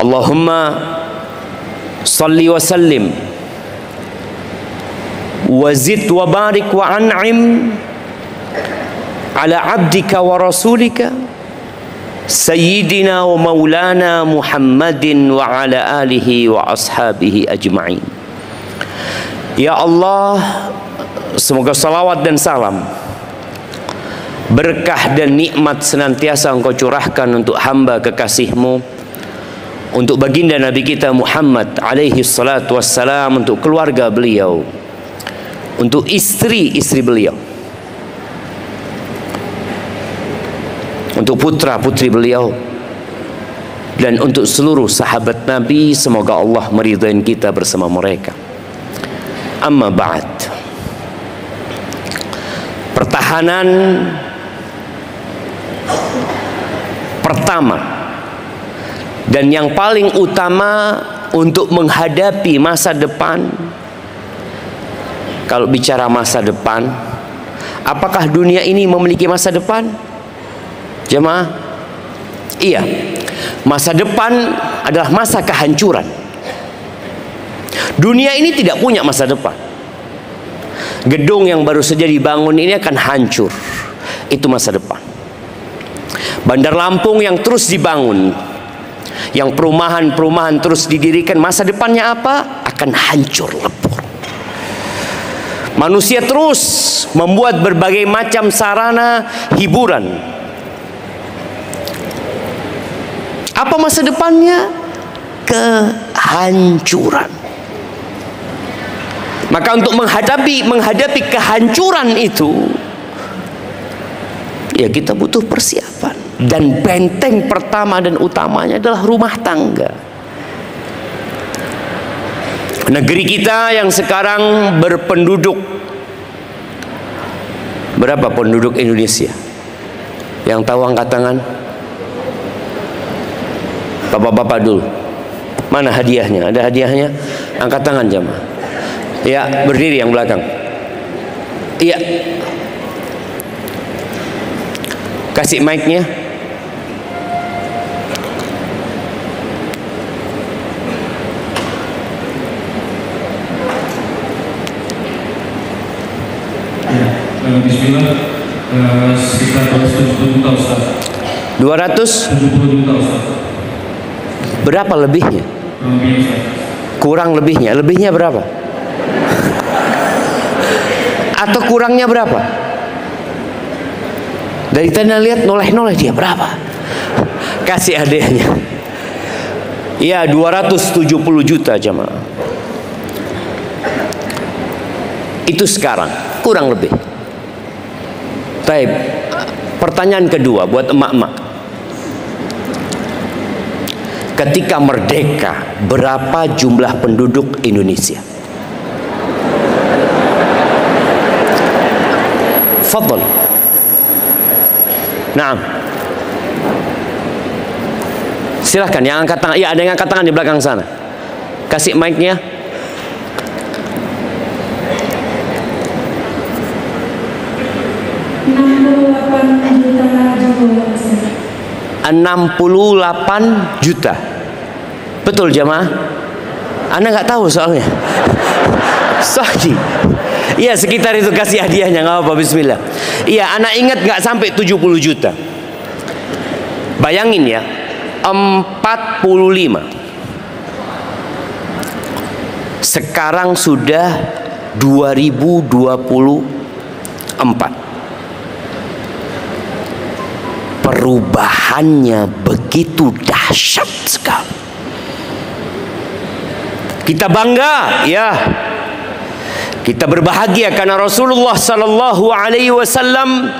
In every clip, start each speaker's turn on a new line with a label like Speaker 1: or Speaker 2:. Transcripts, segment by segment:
Speaker 1: Allahumma salli wa sallim wa zid wa barik wa an'im ala abdika wa rasulika Sayyidina wa maulana Muhammadin wa ala alihi wa ashabihi ajma'in. Ya Allah, semoga salawat dan salam, berkah dan nikmat senantiasa Engkau curahkan untuk hamba kekasih-Mu, untuk baginda Nabi kita Muhammad alaihi salatu wassalam, untuk keluarga beliau, untuk istri-istri beliau, untuk putra-putri beliau, dan untuk seluruh sahabat Nabi. Semoga Allah meridai kita bersama mereka. Amma ba'd. Pertahanan pertama dan yang paling utama untuk menghadapi masa depan. Kalau bicara masa depan, apakah dunia ini memiliki masa depan? Jemaah, iya. Masa depan adalah masa kehancuran. Dunia ini tidak punya masa depan. Gedung yang baru saja dibangun ini akan hancur. Itu masa depan. Bandar Lampung yang terus dibangun, yang perumahan-perumahan terus didirikan, masa depannya apa? Akan hancur lebur. Manusia terus membuat berbagai macam sarana hiburan. Apa masa depannya? Kehancuran. Maka untuk menghadapi kehancuran itu, ya kita butuh persiapan. Dan benteng pertama dan utamanya adalah rumah tangga. Negeri kita yang sekarang berpenduduk, berapa penduduk Indonesia? Yang tahu angkat tangan? Bapak-bapak dulu. Mana hadiahnya? Ada hadiahnya? Angkat tangan jemaah. Ya, berdiri yang belakang. Iya. Kasih mic-nya.
Speaker 2: Bismillah. Sekitar 270 juta Ustaz.
Speaker 1: 270
Speaker 2: juta Ustaz.
Speaker 1: Berapa lebihnya? Kurang lebihnya. Lebihnya berapa? Atau kurangnya berapa? Dari tadi lihat noleh-noleh dia berapa? Kasih hadiahnya. Ya, 270 juta jemaah. Itu sekarang, kurang lebih. Baik. Pertanyaan kedua buat emak-emak. Ketika merdeka, berapa jumlah penduduk Indonesia? Fadhal. Naam. Silahkan yang angkat tangan. Ya, ada yang angkat tangan di belakang sana. Kasih mic-nya.
Speaker 3: Juta.
Speaker 1: 68 juta. Betul jemaah? Anda nggak tahu soalnya. Sorry. Iya, sekitar itu, kasih hadiahnya, nggak apa-apa. Bismillah. Iya, anak ingat nggak sampai 70 juta. Bayangin ya, 45. Sekarang sudah 2024. Perubahannya begitu dahsyat sekali. Kita bangga, ya. Kita berbahagia karena Rasulullah sallallahu alaihi wasallam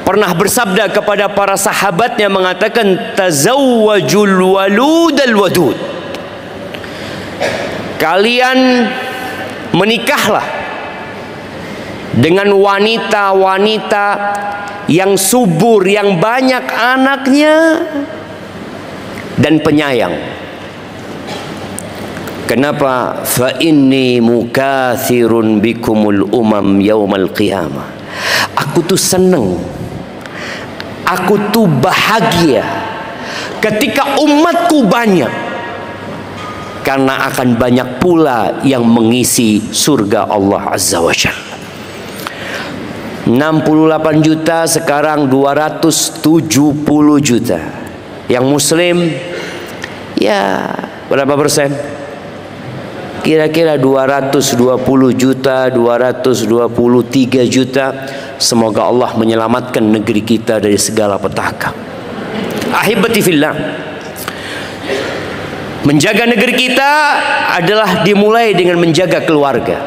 Speaker 1: pernah bersabda kepada para sahabatnya, mengatakan, tazawwajul waludal wadud. Kalian menikahlah dengan wanita-wanita yang subur, yang banyak anaknya dan penyayang. Kenapa? Fa inni mukathirun bikumul umam yaumal qiyamah. Aku tuh seneng, aku tuh bahagia ketika umatku banyak. karena akan banyak pula yang mengisi surga Allah Azza wa Jalla. 68 juta, sekarang 270 juta. Yang muslim ya berapa persen? Kira-kira 220 juta, 223 juta. Semoga Allah menyelamatkan negeri kita dari segala petaka. Ahibati fillah, menjaga negeri kita adalah dimulai dengan menjaga keluarga.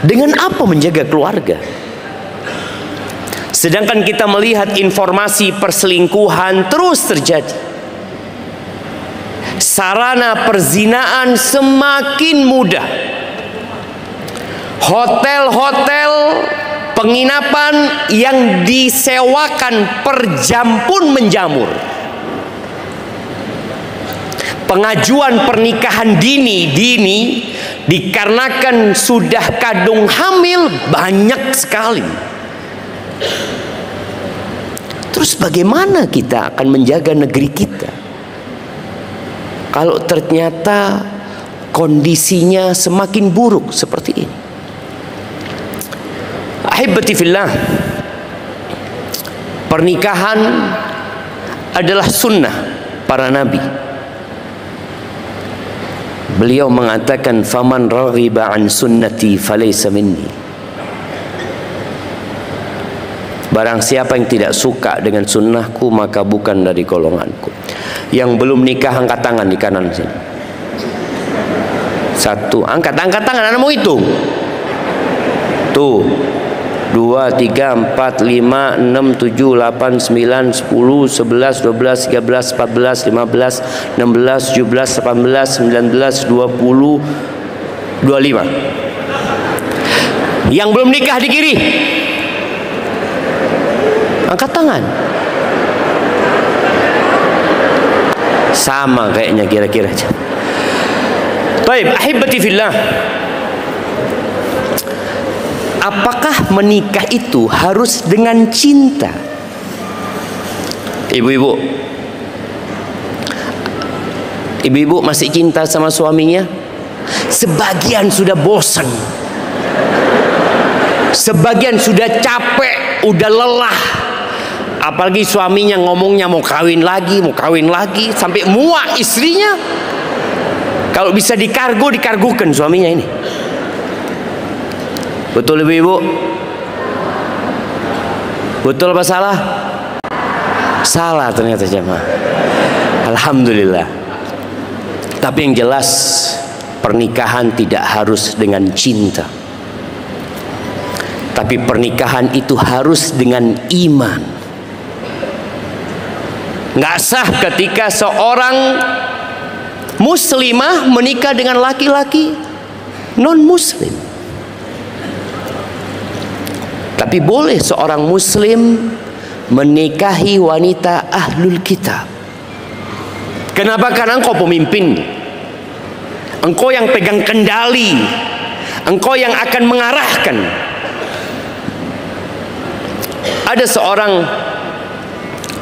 Speaker 1: Dengan apa menjaga keluarga? Sedangkan kita melihat informasi perselingkuhan terus terjadi. Sarana perzinaan semakin mudah. Hotel-hotel penginapan yang disewakan per jam pun menjamur. Pengajuan pernikahan dini dikarenakan sudah kadung hamil banyak sekali. Terus bagaimana kita akan menjaga negeri kita kalau ternyata kondisinya semakin buruk seperti ini? Ahibati fillah, pernikahan adalah sunnah para nabi. Beliau mengatakan, faman raghiba an sunnati falaysa minni. Barang siapa yang tidak suka dengan sunnahku, maka bukan dari golonganku. Yang belum nikah angkat tangan di kanan sini. Satu, angkat tangan, Anda mau hitung? Tuh, 2, 3, 4, 5, 6, 7, 8, 9, 10, 11, 12, 13, 14, 15, 16, 17, 18, 19, 20, 25. Yang belum nikah di kiri, angkat tangan. Sama kayaknya kira-kira. Baik, ahibati fillah, apakah menikah itu harus dengan cinta? Ibu-ibu masih cinta sama suaminya? Sebagian sudah bosan, sebagian sudah capek, udah lelah. Apalagi suaminya ngomongnya mau kawin lagi, sampai muak istrinya. Kalau bisa dikargukan suaminya ini. Betul ibu-ibu? Betul apa salah? Salah ternyata jemaah. Alhamdulillah. Tapi yang jelas, pernikahan tidak harus dengan cinta. Tapi pernikahan itu harus dengan iman. Nggak sah ketika seorang muslimah menikah dengan laki-laki non muslim. Tapi boleh seorang muslim menikahi wanita ahlul kitab. Kenapa? Karena engkau pemimpin, engkau yang pegang kendali, engkau yang akan mengarahkan. Ada seorang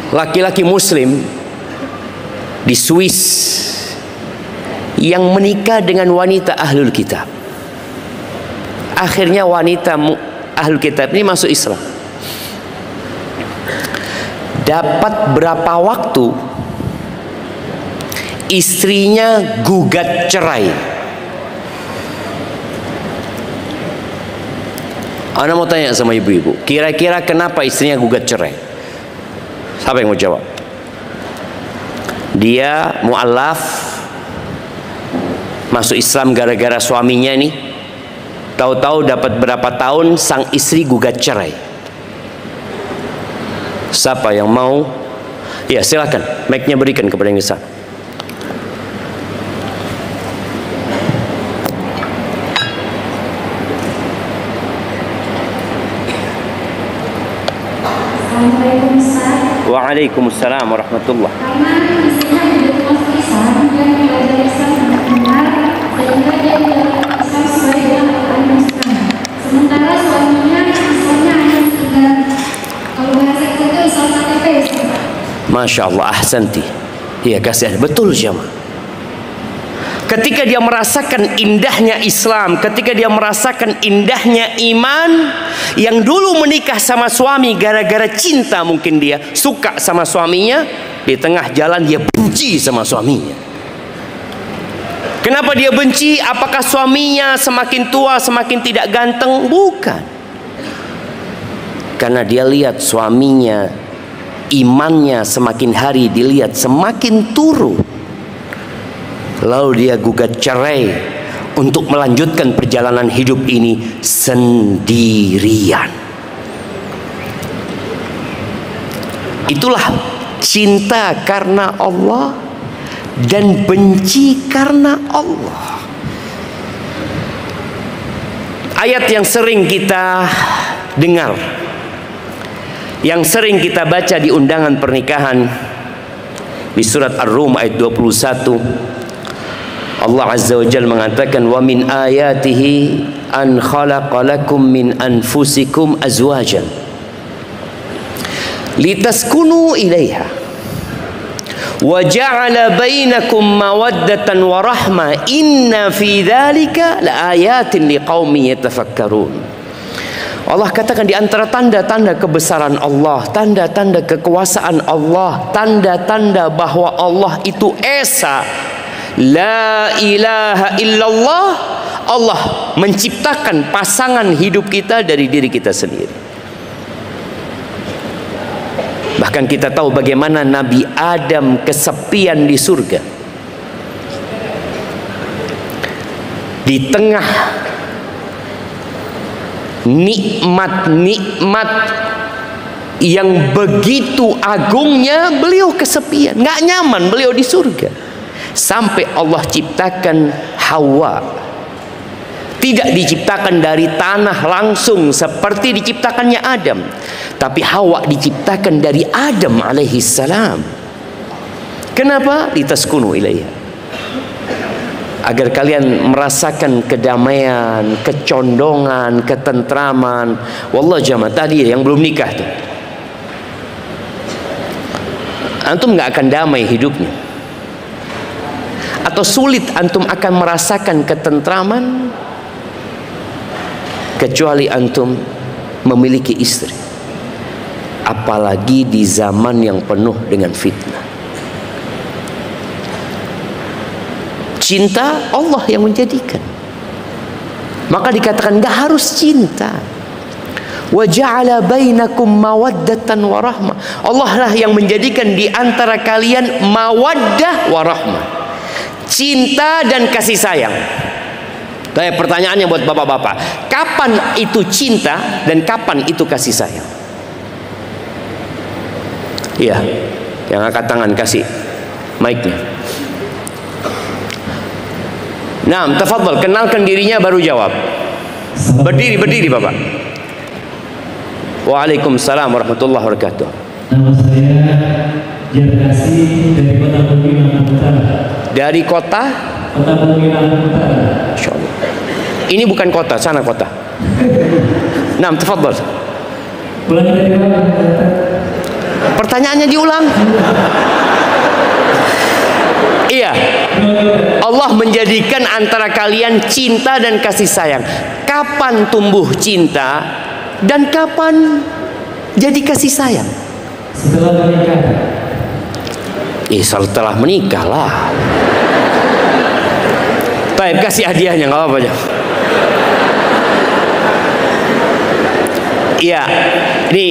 Speaker 1: laki-laki muslim di Swiss yang menikah dengan wanita ahlul kitab. Akhirnya wanita ahlul kitab ini masuk Islam. Dapat berapa waktu istrinya gugat cerai. Ana mau tanya sama ibu-ibu, kira-kira kenapa istrinya gugat cerai? Siapa yang mau jawab? Dia mu'alaf, masuk Islam gara-gara suaminya nih. Tahu-tahu dapat berapa tahun sang istri gugat cerai. Siapa yang mau? Ya silakan, mic-nya berikan kepada yang di sana. Waalaikumsalam warahmatullah.
Speaker 3: Karena istrinya hidup masuk Islam dan belajar Islam dengan benar, sehingga dia tidak Islam sesuai dengan Al-Quran dan Sunnah. Sementara suaminya Islamnya hanya sekedar, kalau bahasa kita itu Islam KTP. Masya
Speaker 1: Allah, ahsanti. Iya, kasih betul jamaah. ketika dia merasakan indahnya Islam, ketika dia merasakan indahnya iman, yang dulu menikah sama suami gara-gara cinta, mungkin dia suka sama suaminya, di tengah jalan dia benci sama suaminya. Kenapa dia benci? Apakah suaminya semakin tua semakin tidak ganteng? Bukan. Karena dia lihat suaminya, imannya semakin hari dilihat semakin turun. Lalu dia gugat cerai untuk melanjutkan perjalanan hidup ini sendirian. Itulah cinta karena Allah dan benci karena Allah. Ayat yang sering kita dengar, yang sering kita baca di undangan pernikahan, di surat Ar-Rum ayat 21, Allah Azza wa Jalla mengatakan, wa min ayatihi an khalaqa lakum min anfusikum azwajan litaskunu ilaiha wa ja'ala bainakum mawaddatan wa rahmah inna fi dzalika laayatin liqaumin yatafakkarun. Allah katakan di antara tanda-tanda kebesaran Allah, tanda-tanda kekuasaan Allah, tanda-tanda bahwa Allah itu esa, la ilaha illallah, Allah menciptakan pasangan hidup kita dari diri kita sendiri. Bahkan kita tahu bagaimana Nabi Adam kesepian di surga. Di tengah nikmat-nikmat yang begitu agungnya, beliau kesepian, nggak nyaman beliau di surga. Sampai Allah ciptakan Hawa, tidak diciptakan dari tanah langsung seperti diciptakannya Adam, tapi Hawa diciptakan dari Adam alaihissalam. Kenapa? Litaskunu ilaiha, agar kalian merasakan kedamaian, kecondongan, ketentraman. Wallah jamaah, tadi yang belum nikah tuh, antum nggak akan damai hidupnya, atau sulit antum akan merasakan ketentraman kecuali antum memiliki istri, apalagi di zaman yang penuh dengan fitnah. Cinta Allah yang menjadikan, maka dikatakan gak harus cinta. Wa ja'ala bainakum mawaddatan wa rahmah, Allah lah yang menjadikan di antara kalian mawaddah wa rahmah, cinta dan kasih sayang. Tapi pertanyaannya buat bapak-bapak, kapan itu cinta dan kapan itu kasih sayang? Iya, yang angkat tangan kasih mic-nya. Nah, tafadhol, kenalkan dirinya baru jawab. Berdiri Bapak. Waalaikumsalam warahmatullahi wabarakatuh.
Speaker 2: Nama saya Jardasi dari Kota Bumi Lampung Utara.
Speaker 1: Dari kota
Speaker 2: Bumi Lampung Utara.
Speaker 1: Insya Allah. Ini bukan kota, sana kota. Nah, tafadhol.
Speaker 2: Ulangi dari mana?
Speaker 1: Pertanyaannya diulang. Iya, Allah menjadikan antara kalian cinta dan kasih sayang. Kapan tumbuh cinta dan kapan jadi kasih sayang?
Speaker 2: Setelah menikah.
Speaker 1: Setelah menikah lah. Baik, kasih hadiahnya, nggak apa-apa. Iya, ini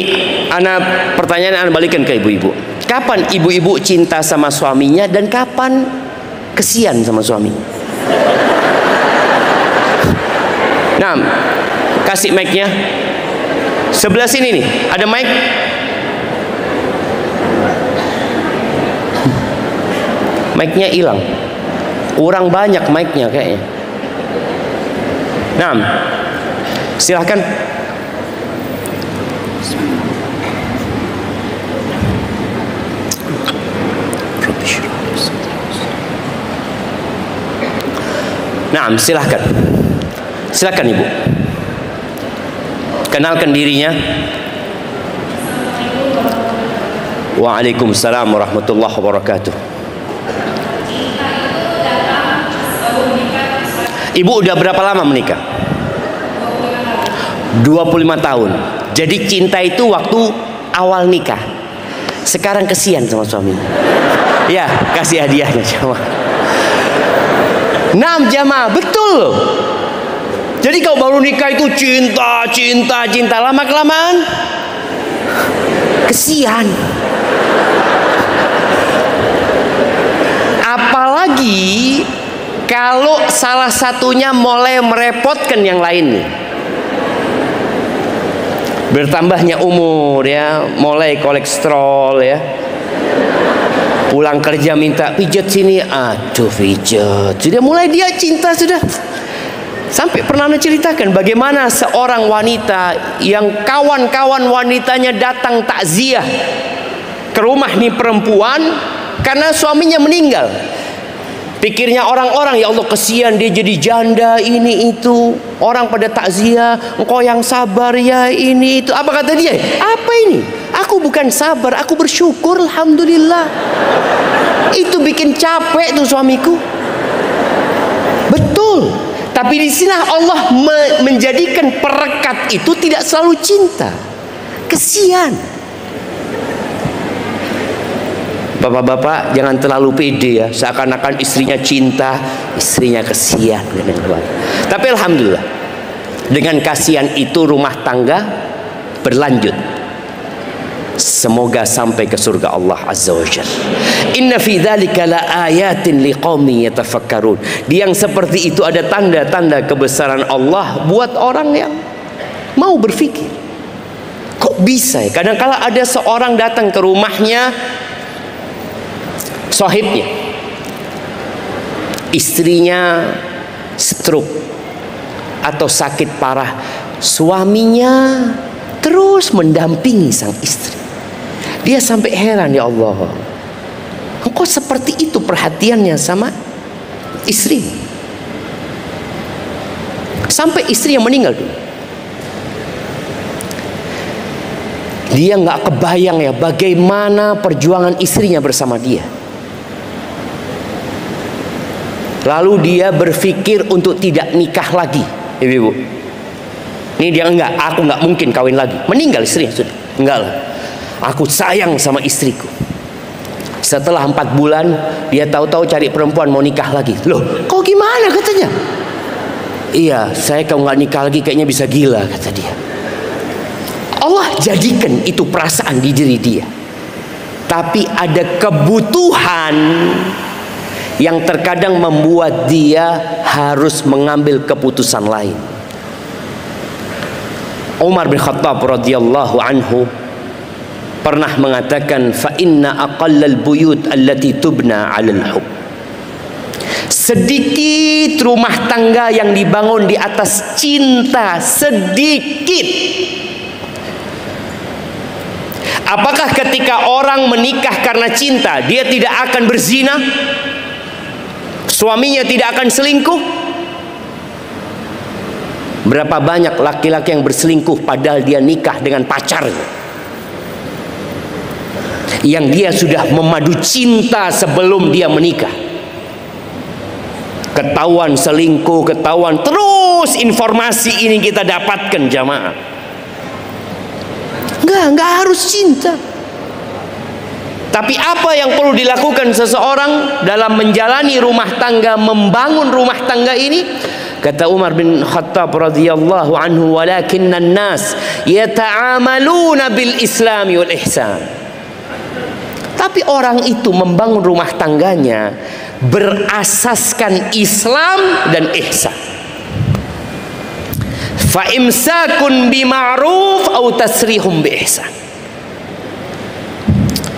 Speaker 1: pertanyaan balikan ke ibu-ibu. Kapan ibu-ibu cinta sama suaminya dan kapan kesian sama suaminya? Nah, kasih mic-nya. Sebelah sini nih, ada mic. Mic-nya hilang. Kurang banyak mic-nya kayaknya. Nah, silahkan. Nah, silahkan. Silakan Ibu. Kenalkan dirinya. Waalaikumsalam warahmatullahi wabarakatuh. Ibu udah berapa lama menikah? 25 tahun. Jadi cinta itu waktu awal nikah. Sekarang kesian sama suaminya. Ya, kasih hadiahnya jamaah. 6 jamaah, betul. Jadi kalau baru nikah itu cinta, lama-kelamaan kesian. Apalagi kalau salah satunya mulai merepotkan yang lainnya. Bertambahnya umur ya, mulai kolesterol ya. Pulang kerja minta pijat sini, aduh pijat. Sudah mulai dia cinta sudah. Sampai pernah menceritakan bagaimana seorang wanita yang kawan-kawan wanitanya datang takziah ke rumah nih perempuan karena suaminya meninggal. Pikirnya orang-orang, ya Allah kesian dia jadi janda ini itu. Orang pada takziah, engkau yang sabar ya ini itu. Apa kata dia? Apa ini? Aku bukan sabar, aku bersyukur alhamdulillah. Itu bikin capek tuh suamiku. Betul. Tapi di sini Allah menjadikan perekat itu tidak selalu cinta. Kesian. Bapak-bapak jangan terlalu pede ya, seakan-akan istrinya cinta, istrinya kesian. Tapi alhamdulillah, dengan kasihan itu rumah tangga berlanjut. Semoga sampai ke surga Allah Azza wa Jalla. Inna fi dzalika la ayatin liqaumin yatafakkarun. Yang seperti itu ada tanda-tanda kebesaran Allah buat orang yang mau berpikir. Kok bisa ya? Kadang-kala ada seorang datang ke rumahnya, sahibnya, istrinya stroke atau sakit parah, suaminya terus mendampingi sang istri. Dia sampai heran, ya Allah, engkau seperti itu perhatiannya sama istri. Sampai istri yang meninggal dulu. Dia nggak kebayang ya bagaimana perjuangan istrinya bersama dia. Lalu dia berpikir untuk tidak nikah lagi, ibu-ibu. Ini dia enggak, aku nggak mungkin kawin lagi. Meninggal istrinya sudah, enggak lah. Aku sayang sama istriku. Setelah 4 bulan dia tahu-tahu cari perempuan mau nikah lagi. Loh, kok gimana katanya? Iya, saya kalau nggak nikah lagi kayaknya bisa gila kata dia. Allah jadikan itu perasaan di diri dia. Tapi ada kebutuhan yang terkadang membuat dia harus mengambil keputusan lain. Umar bin Khattab radhiyallahu anhu pernah mengatakan, fa inna aqallal buyut allati tubna 'alal hub. Sedikit rumah tangga yang dibangun di atas cinta, sedikit. Apakah ketika orang menikah karena cinta dia tidak akan berzina? Suaminya tidak akan selingkuh? Berapa banyak laki-laki yang berselingkuh padahal dia nikah dengan pacarnya, yang dia sudah memadu cinta sebelum dia menikah. Ketahuan selingkuh, ketahuan, terus informasi ini kita dapatkan jamaah. Enggak harus cinta. Tapi apa yang perlu dilakukan seseorang dalam menjalani rumah tangga, membangun rumah tangga ini? Kata Umar bin Khattab radhiyallahu anhu, walakinnan nas yata'amaluna bil islami wal ihsan. Tapi orang itu membangun rumah tangganya berasaskan Islam dan ihsan. Fa imsakun bima'ruf au tasrihum bi ihsan.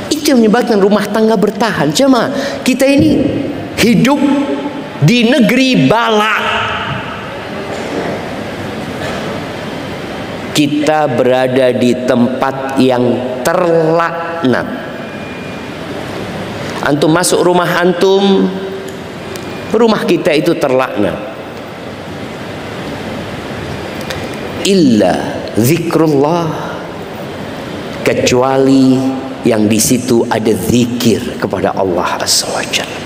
Speaker 1: Itu yang menyebabkan rumah tangga bertahan. Cuma kita ini hidup di negeri bala. Kita berada di tempat yang terlaknat. Antum masuk rumah antum, rumah kita itu terlaknat. Illa zikrullah, kecuali yang di situ ada zikir kepada Allah Azza wa Jalla.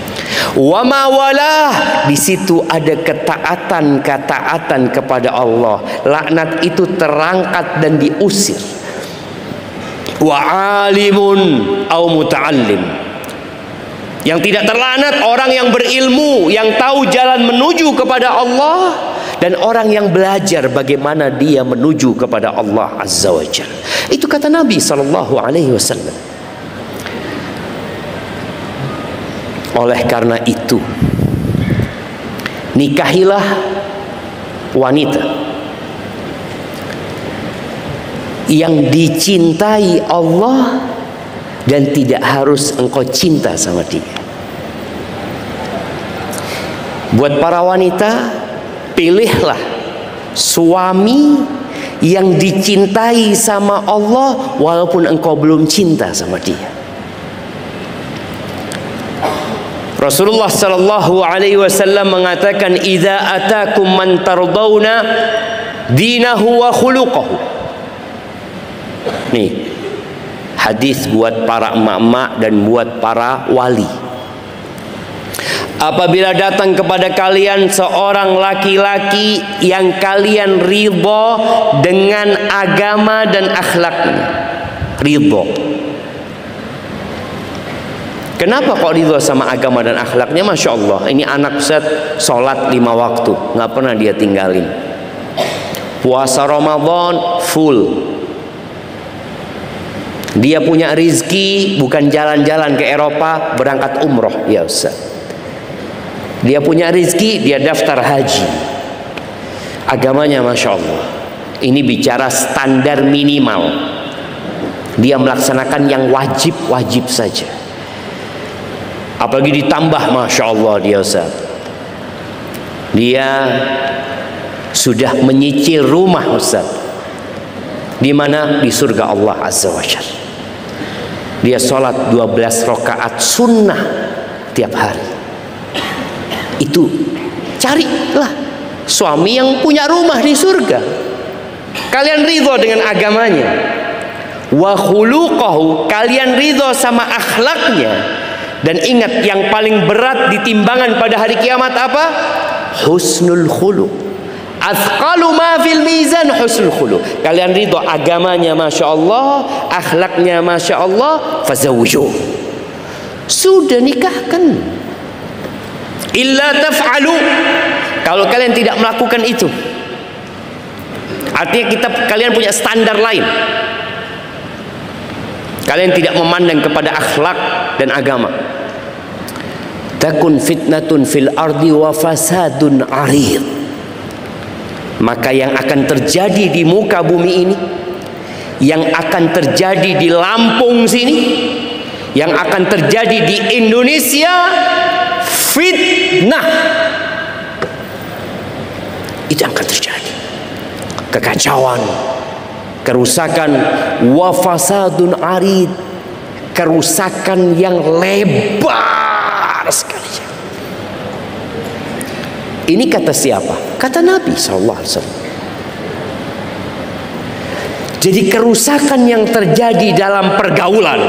Speaker 1: Wa ma walah, di situ ada ketaatan kepada Allah. Laknat itu terangkat dan diusir. Wa alimun au muta'allim, yang tidak terlaknat orang yang berilmu, yang tahu jalan menuju kepada Allah, dan orang yang belajar bagaimana dia menuju kepada Allah Azza wa Jalla. Itu kata Nabi SAW. Oleh karena itu, nikahilah wanita yang dicintai Allah dan tidak harus engkau cinta sama dia. Buat para wanita, pilihlah suami yang dicintai sama Allah walaupun engkau belum cinta sama dia. Rasulullah sallallahu alaihi wasallam mengatakan, "Idza atakum man tardawna dinahu wa khuluquhu." Nih, hadis buat para emak-emak dan buat para wali. Apabila datang kepada kalian seorang laki-laki yang kalian ridho dengan agama dan akhlaknya, ridho. Kenapa kok ridho sama agama dan akhlaknya? Masya Allah, ini anak Ustaz sholat 5 waktu, nggak pernah dia tinggalin. Puasa Ramadan full. Dia punya rizki, bukan jalan-jalan ke Eropa, berangkat umroh, ya Ustaz. Dia punya rizki, dia daftar haji. Agamanya Masya Allah, ini bicara standar minimal. Dia melaksanakan yang wajib-wajib saja. Apalagi ditambah Masya Allah dia Ustaz, dia sudah menyicil rumah Ustaz. Di mana? Di surga Allah Azza wa Jalla. Dia sholat 12 rakaat sunnah tiap hari. Itu carilah suami yang punya rumah di surga. Kalian ridho dengan agamanya. Wa khuluquhu, kalian ridho sama akhlaknya. Dan ingat, yang paling berat di timbangan pada hari kiamat apa? Husnul khuluq. Athqalu ma fil mizan husnul khuluq. Kalian ridho agamanya Masya Allah, akhlaknya Masya Allah, fazawju. Sudah nikahkan. Illa taf'alu, kalau kalian tidak melakukan itu, artinya kalian punya standar lain. Kalian tidak memandang kepada akhlak dan agama. Takun fitnatun fil ardi wa fasadun arid. Maka yang akan terjadi di muka bumi ini, yang akan terjadi di Lampung sini, yang akan terjadi di Indonesia, fitnah. Itu yang akan terjadi. Kekacauan, kerusakan, wa fasadun arid, kerusakan yang lebar sekali. Ini kata siapa? Kata Nabi SAW. Jadi kerusakan yang terjadi dalam pergaulan,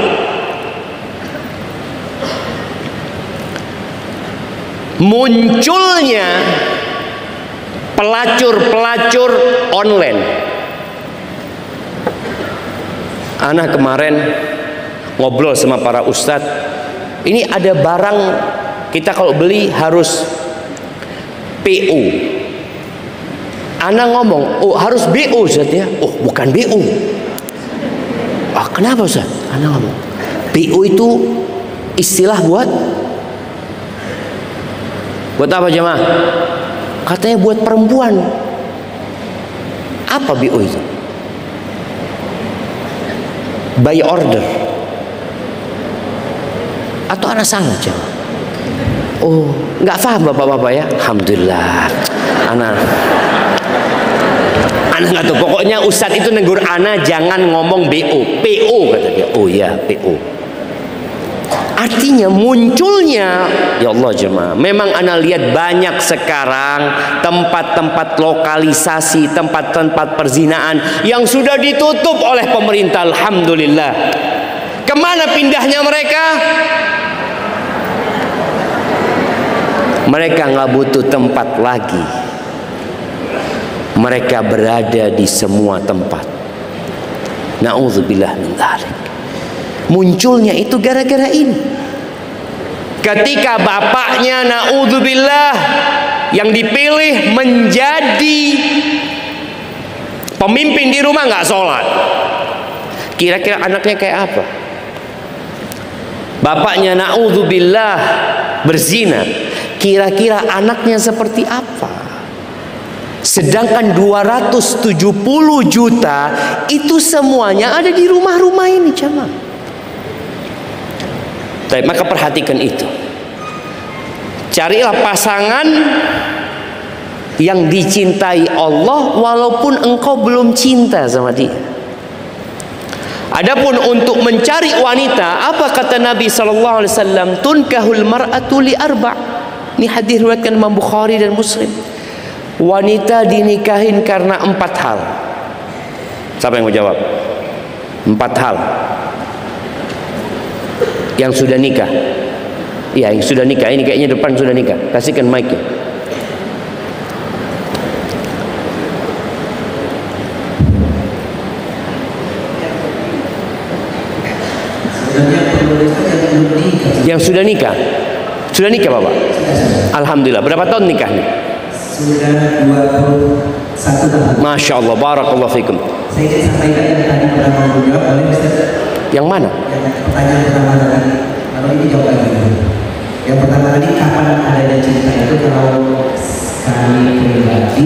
Speaker 1: munculnya pelacur-pelacur online. Ana kemarin ngobrol sama para ustadz, ini ada barang kita kalau beli harus PO. Ana ngomong, oh harus BO Ustaz ya. Oh bukan BO. Ah kenapa Ustaz? Ana ngomong, BO itu istilah buat apa jemaah? Katanya buat perempuan. Apa BO itu? By order. Atau ana salah jemaah? Oh, nggak paham bapak-bapak ya? Alhamdulillah. Ana nggak tahu. Pokoknya Ustadz itu negur ana jangan ngomong BO, PO kata dia. Oh ya PO. Artinya munculnya, ya Allah jemaah, memang ana lihat banyak sekarang tempat-tempat lokalisasi, tempat-tempat perzinaan yang sudah ditutup oleh pemerintah. Alhamdulillah. Kemana pindahnya mereka? Mereka nggak butuh tempat lagi. Mereka berada di semua tempat. Na'udzubillah min dzalik. Munculnya itu gara-gara ini. Ketika bapaknya na'udzubillah yang dipilih menjadi pemimpin di rumah nggak sholat, kira-kira anaknya kayak apa? Bapaknya na'udzubillah berzina, kira-kira anaknya seperti apa? Sedangkan 270 juta itu semuanya ada di rumah-rumah ini, jamaah. Baik, maka perhatikan itu. Carilah pasangan yang dicintai Allah walaupun engkau belum cinta sama dia. Adapun untuk mencari wanita, apa kata Nabi sallallahu alaihi wasallam? Tunkahul mar'atu li arba'. Ini hadis riwayatkan Imam Bukhari dan Muslim. Wanita dinikahin karena 4 hal. Siapa yang mau jawab? 4 hal. Yang sudah nikah. Iya, yang sudah nikah. Ini kayaknya depan sudah nikah. Kasihkan mic-nya. Yang sudah nikah. Sudah nikah, Bapak? Alhamdulillah. Berapa tahun nikahnya?
Speaker 4: Sudah 21 tahun.
Speaker 1: Masya Allah, barakallahu fikum.
Speaker 4: Saya ingin sampaikan yang tadi pertama menjawab, boleh Ustaz?
Speaker 1: Yang mana?
Speaker 4: Pertanyaan pertama tadi, kalau ini jawab lagi. Yang pertama tadi, kapan adanya cinta itu? Kalau kami pribadi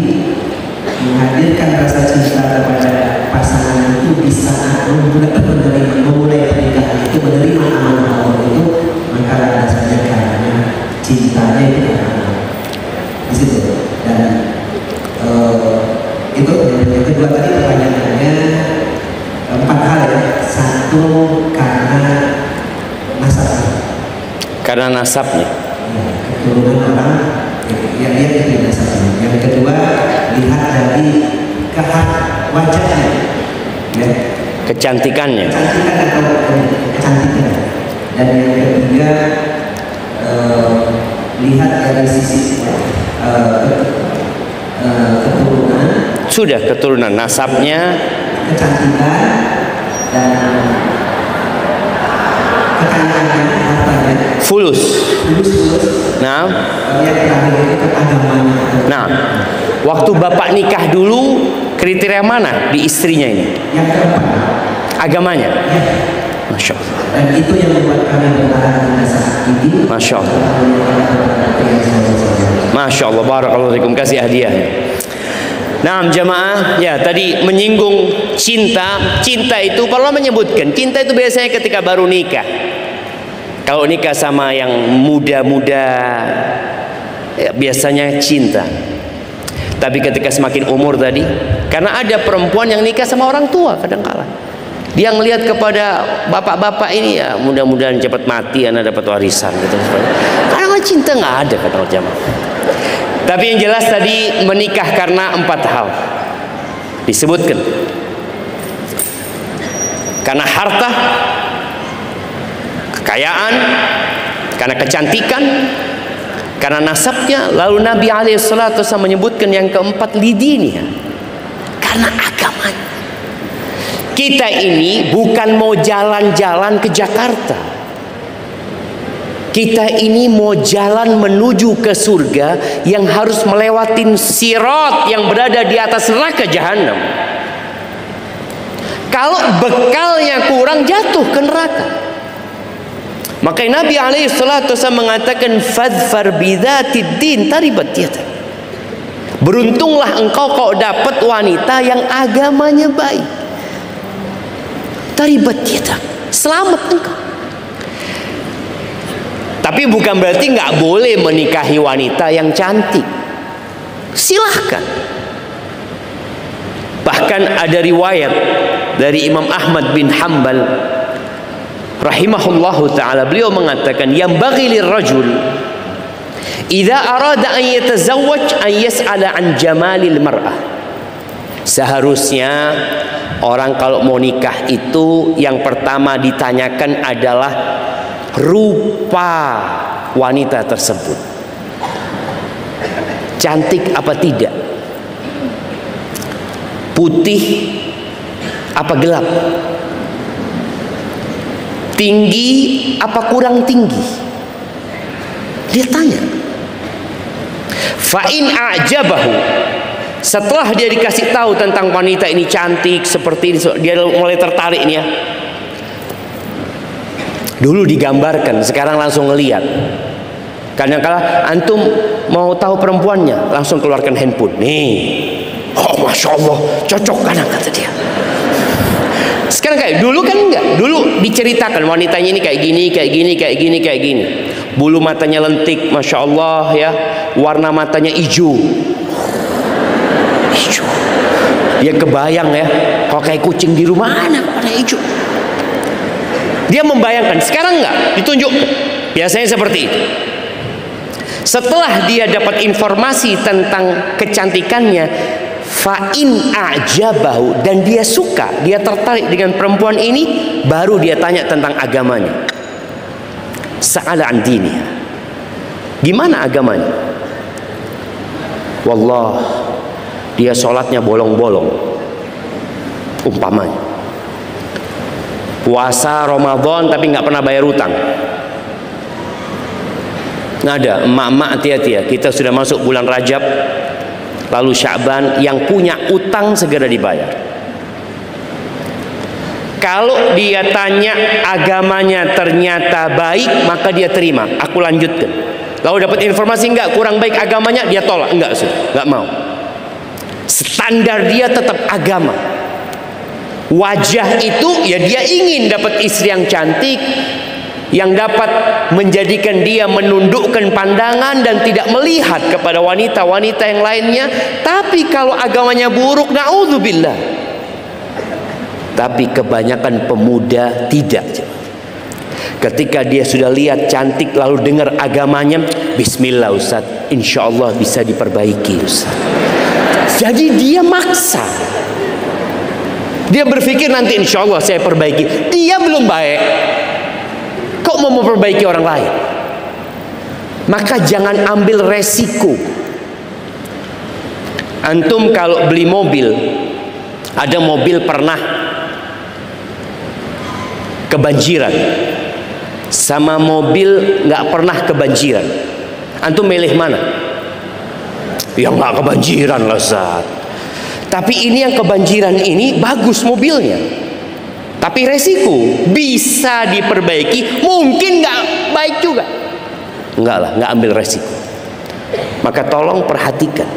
Speaker 4: menghadirkan rasa cinta kepada pasangan itu di saat memulai pernikahan itu, menerima amanah Allah itu, maka ada saja karena cintanya itu karena di situ. Dan itu yang kedua tadi pertanyaannya 4 hal ya. Satu, karena nasabnya.
Speaker 1: Karena nasabnya.
Speaker 4: Ya, keturunan orang yang dia dari nasabnya. Yang kedua, lihat dari wajahnya, ya.
Speaker 1: Kecantikannya.
Speaker 4: Kecantikan atau kecantikan. Dan yang ketiga, lihat dari sisi keturunan.
Speaker 1: Sudah keturunan, nasabnya,
Speaker 4: kecantikan dan kekayaannya, hartanya.
Speaker 1: fulus.
Speaker 4: Fulus.
Speaker 1: Nah,
Speaker 4: Yang terakhir itu agamanya.
Speaker 1: nah, waktu bapak nikah dulu kriteria mana di istrinya ini?
Speaker 4: Yang keempat,
Speaker 1: Agamanya.
Speaker 4: ya.
Speaker 1: Masya Allah.
Speaker 4: Dan itu yang membuat kami bertahan hingga saat ini.
Speaker 1: Masya Allah. Masya Allah, barakallahu fikum. Kasih hadiahnya. Nah, jamaah, ya tadi menyinggung cinta. Cinta itu kalau menyebutkan cinta itu biasanya ketika baru nikah. Kalau nikah sama yang muda-muda, ya, biasanya cinta. Tapi ketika semakin umur tadi, karena ada perempuan yang nikah sama orang tua kadang-kala, dia ngelihat kepada bapak-bapak ini, ya mudah-mudahan cepat mati, anak dapat warisan gitu. Kadang-kadang cinta nggak ada kata jamaah. Tapi yang jelas tadi menikah karena 4 hal disebutkan. Karena harta, kekayaan, karena kecantikan, karena nasabnya. Lalu Nabi alaihissalatu wasallam menyebutkan yang keempat, lidiniha, karena agamanya. Kita ini bukan mau jalan-jalan ke Jakarta. Kita ini mau jalan menuju ke surga yang harus melewatin sirat yang berada di atas neraka jahanam. Kalau bekalnya kurang, jatuh ke neraka. Makanya Nabi alaihissalatu wasallam mengatakan, fadfar bidzatid din taribat yadak. Beruntunglah engkau kalau dapat wanita yang agamanya baik. Taribat yadak, selamat engkau. Tapi bukan berarti nggak boleh menikahi wanita yang cantik. Silahkan. Bahkan ada riwayat dari Imam Ahmad bin Hanbal rahimahullahu ta'ala, beliau mengatakan, yang bagi lirrajul idza arada an yatazawwaj an yas'ala an jamalil mar'ah. Seharusnya orang kalau mau nikah itu yang pertama ditanyakan adalah rupa wanita tersebut. cantik apa tidak, putih apa gelap, tinggi apa kurang tinggi. Dia tanya. Fa'in a'jabahu, setelah dia dikasih tahu tentang wanita ini cantik seperti ini, dia mulai tertarik nih ya. Dulu digambarkan, sekarang langsung ngelihat. Kadang-kala antum mau tahu perempuannya, langsung keluarkan handphone. Nih, oh masya Allah, cocok kan kata dia. Sekarang kayak dulu kan enggak. Dulu diceritakan wanitanya ini kayak gini, kayak gini, kayak gini, kayak gini. Bulu matanya lentik, masya Allah ya. Warna matanya hijau. Hijau. Dia kebayang ya, kalau kayak kucing di rumah anak warna hijau. Dia membayangkan. Sekarang enggak, ditunjuk. Biasanya seperti itu. Setelah dia dapat informasi tentang kecantikannya, fa'in a'jabahu, dan dia suka, dia tertarik dengan perempuan ini, baru dia tanya tentang agamanya. Sa'ala an diniha, gimana agamanya? Wallah, dia sholatnya bolong-bolong, umpamanya puasa Ramadan tapi nggak pernah bayar utang. Ada emak-emak hati-hati ya, kita sudah masuk bulan Rajab lalu Sya'ban, yang punya utang segera dibayar. Kalau dia tanya agamanya ternyata baik, maka dia terima, aku lanjutkan. Lalu dapat informasi enggak, kurang baik agamanya, dia tolak, enggak mau. Standar dia tetap agama. Wajah itu ya dia ingin dapat istri yang cantik, yang dapat menjadikan dia menundukkan pandangan dan tidak melihat kepada wanita-wanita yang lainnya. Tapi kalau agamanya buruk, na'udzubillah. Tapi kebanyakan pemuda tidak. Ketika dia sudah lihat cantik lalu dengar agamanya, bismillah Ustaz, insya Allah bisa diperbaiki Ustaz. Jadi dia maksa. Dia berpikir nanti insya Allah saya perbaiki. Dia belum baik, kok mau memperbaiki orang lain? Maka jangan ambil resiko. Antum kalau beli mobil, ada mobil pernah kebanjiran sama mobil nggak pernah kebanjiran, antum milih mana? Yang nggak kebanjiran lah Ustaz. Tapi ini yang kebanjiran ini bagus mobilnya, tapi resiko bisa diperbaiki, mungkin nggak baik juga. Enggak lah, nggak ambil resiko. Maka tolong perhatikan,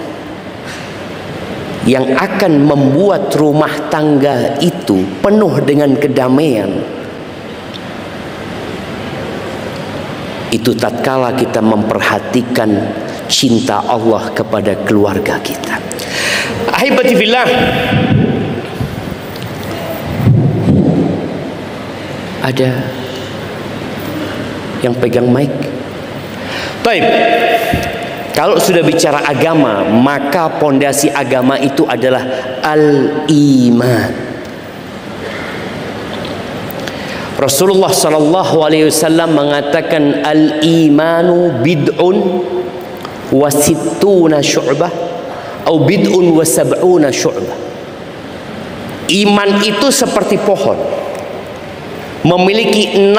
Speaker 1: yang akan membuat rumah tangga itu penuh dengan kedamaian itu tatkala kita memperhatikan cinta Allah kepada keluarga kita. Ahibati fillah, ada yang pegang mic? Baik. Kalau sudah bicara agama, maka pondasi agama itu adalah al-iman. Rasulullah sallallahu alaihi wasallam mengatakan al-imanu bid'un wa sittuna syu'bah atau bid'un wa sab'una syu'bah. Iman itu seperti pohon, memiliki 60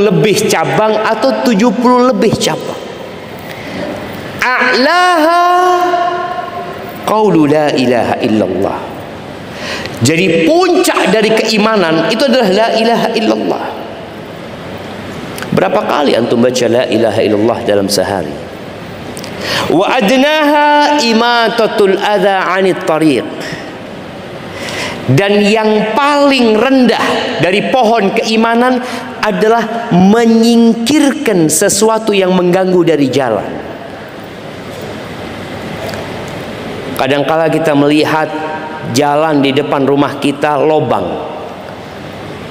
Speaker 1: lebih cabang atau 70 lebih cabang. A'laha qaulu la ilaha illallah. Jadi puncak dari keimanan itu adalah la ilaha illallah. Berapa kali antum baca la ilaha illallah dalam sehari? Wa adnaha imatatul adza 'anit tariq. Dan yang paling rendah dari pohon keimanan adalah menyingkirkan sesuatu yang mengganggu dari jalan. Kadangkala kita melihat jalan di depan rumah kita lobang,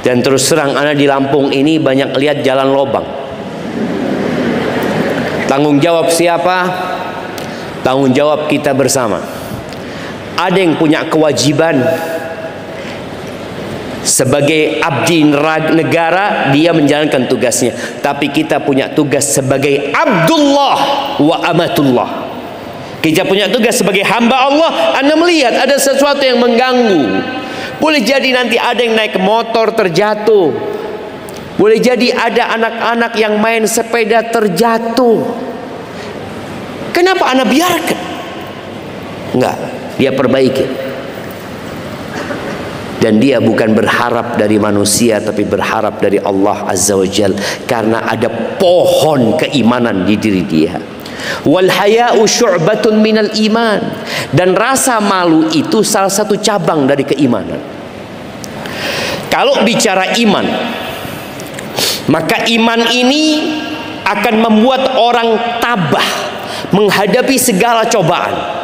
Speaker 1: dan terus terang anak di Lampung ini banyak lihat jalan lobang. Tanggung jawab siapa? Tanggung jawab kita bersama. Ada yang punya kewajiban sebagai abdi negara, dia menjalankan tugasnya. Tapi kita punya tugas sebagai Abdullah wa amatullah. Kita punya tugas sebagai hamba Allah. Anda melihat ada sesuatu yang mengganggu. Boleh jadi nanti ada yang naik motor terjatuh. Boleh jadi ada anak-anak yang main sepeda terjatuh. Kenapa Anda biarkan? Enggak, dia perbaiki. Dan dia bukan berharap dari manusia, tapi berharap dari Allah Azza wa Jal, karena ada pohon keimanan di diri dia. Wal haya'u syu'batun minal iman. Dan rasa malu itu salah satu cabang dari keimanan. Kalau bicara iman, maka iman ini akan membuat orang tabah menghadapi segala cobaan.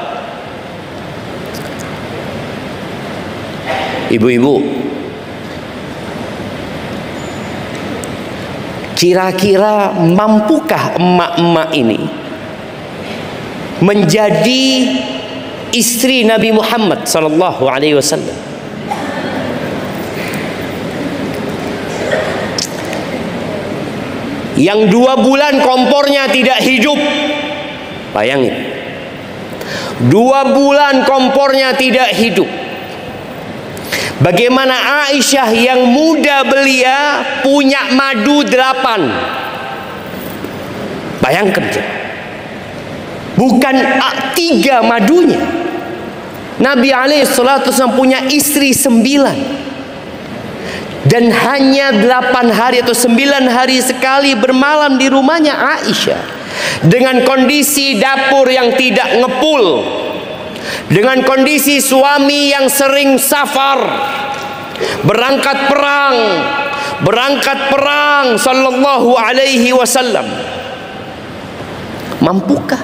Speaker 1: Ibu-ibu, kira-kira mampukah emak-emak ini menjadi istri Nabi Muhammad sallallahu alaihi wasallam? Yang 2 bulan kompornya tidak hidup. Bayangin, 2 bulan kompornya tidak hidup. Bagaimana Aisyah yang muda belia punya madu 8. Bayangkan, bukan 3 madunya. Nabi SAW punya istri 9. Dan hanya 8 hari atau 9 hari sekali bermalam di rumahnya Aisyah. Dengan kondisi dapur yang tidak ngepul, dengan kondisi suami yang sering safar, berangkat perang sallallahu alaihi wasallam. Mampukah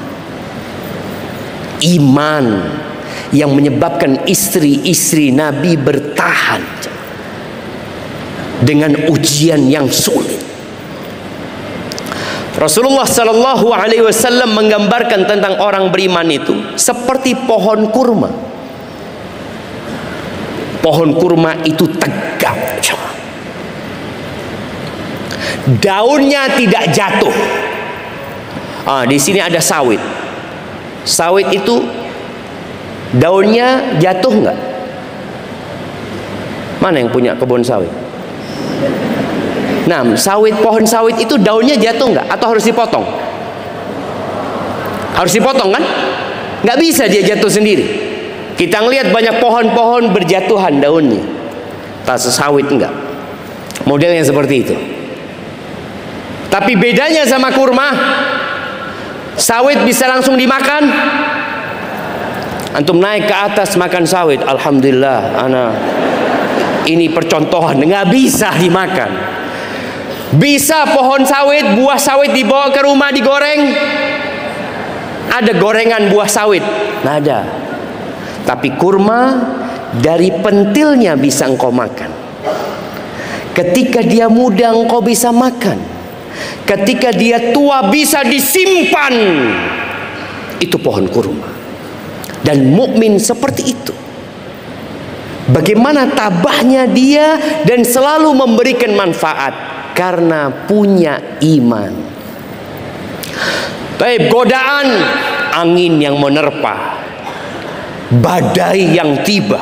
Speaker 1: iman yang menyebabkan istri-istri Nabi bertahan dengan ujian yang sulit? Rasulullah sallallahu alaihi wasallam menggambarkan tentang orang beriman itu seperti pohon kurma. Pohon kurma itu tegak, daunnya tidak jatuh. Di sini ada sawit. Sawit itu daunnya jatuh nggak? Mana yang punya kebun sawit? Nah, pohon sawit itu daunnya jatuh nggak? Atau harus dipotong? Harus dipotong kan? Nggak bisa dia jatuh sendiri. Kita ngelihat banyak pohon-pohon berjatuhan daunnya. Tas sawit enggak. Modelnya seperti itu. Tapi bedanya sama kurma, sawit bisa langsung dimakan. Antum naik ke atas makan sawit, alhamdulillah, ini percontohan, nggak bisa dimakan. Bisa pohon sawit, buah sawit dibawa ke rumah digoreng? Ada gorengan buah sawit? Nggak ada. Tapi kurma dari pentilnya bisa engkau makan. Ketika dia muda engkau bisa makan. Ketika dia tua bisa disimpan. Itu pohon kurma. Dan mukmin seperti itu. Bagaimana tabahnya dia dan selalu memberikan manfaat. Karena punya iman. Baik, godaan, angin yang menerpa, badai yang tiba,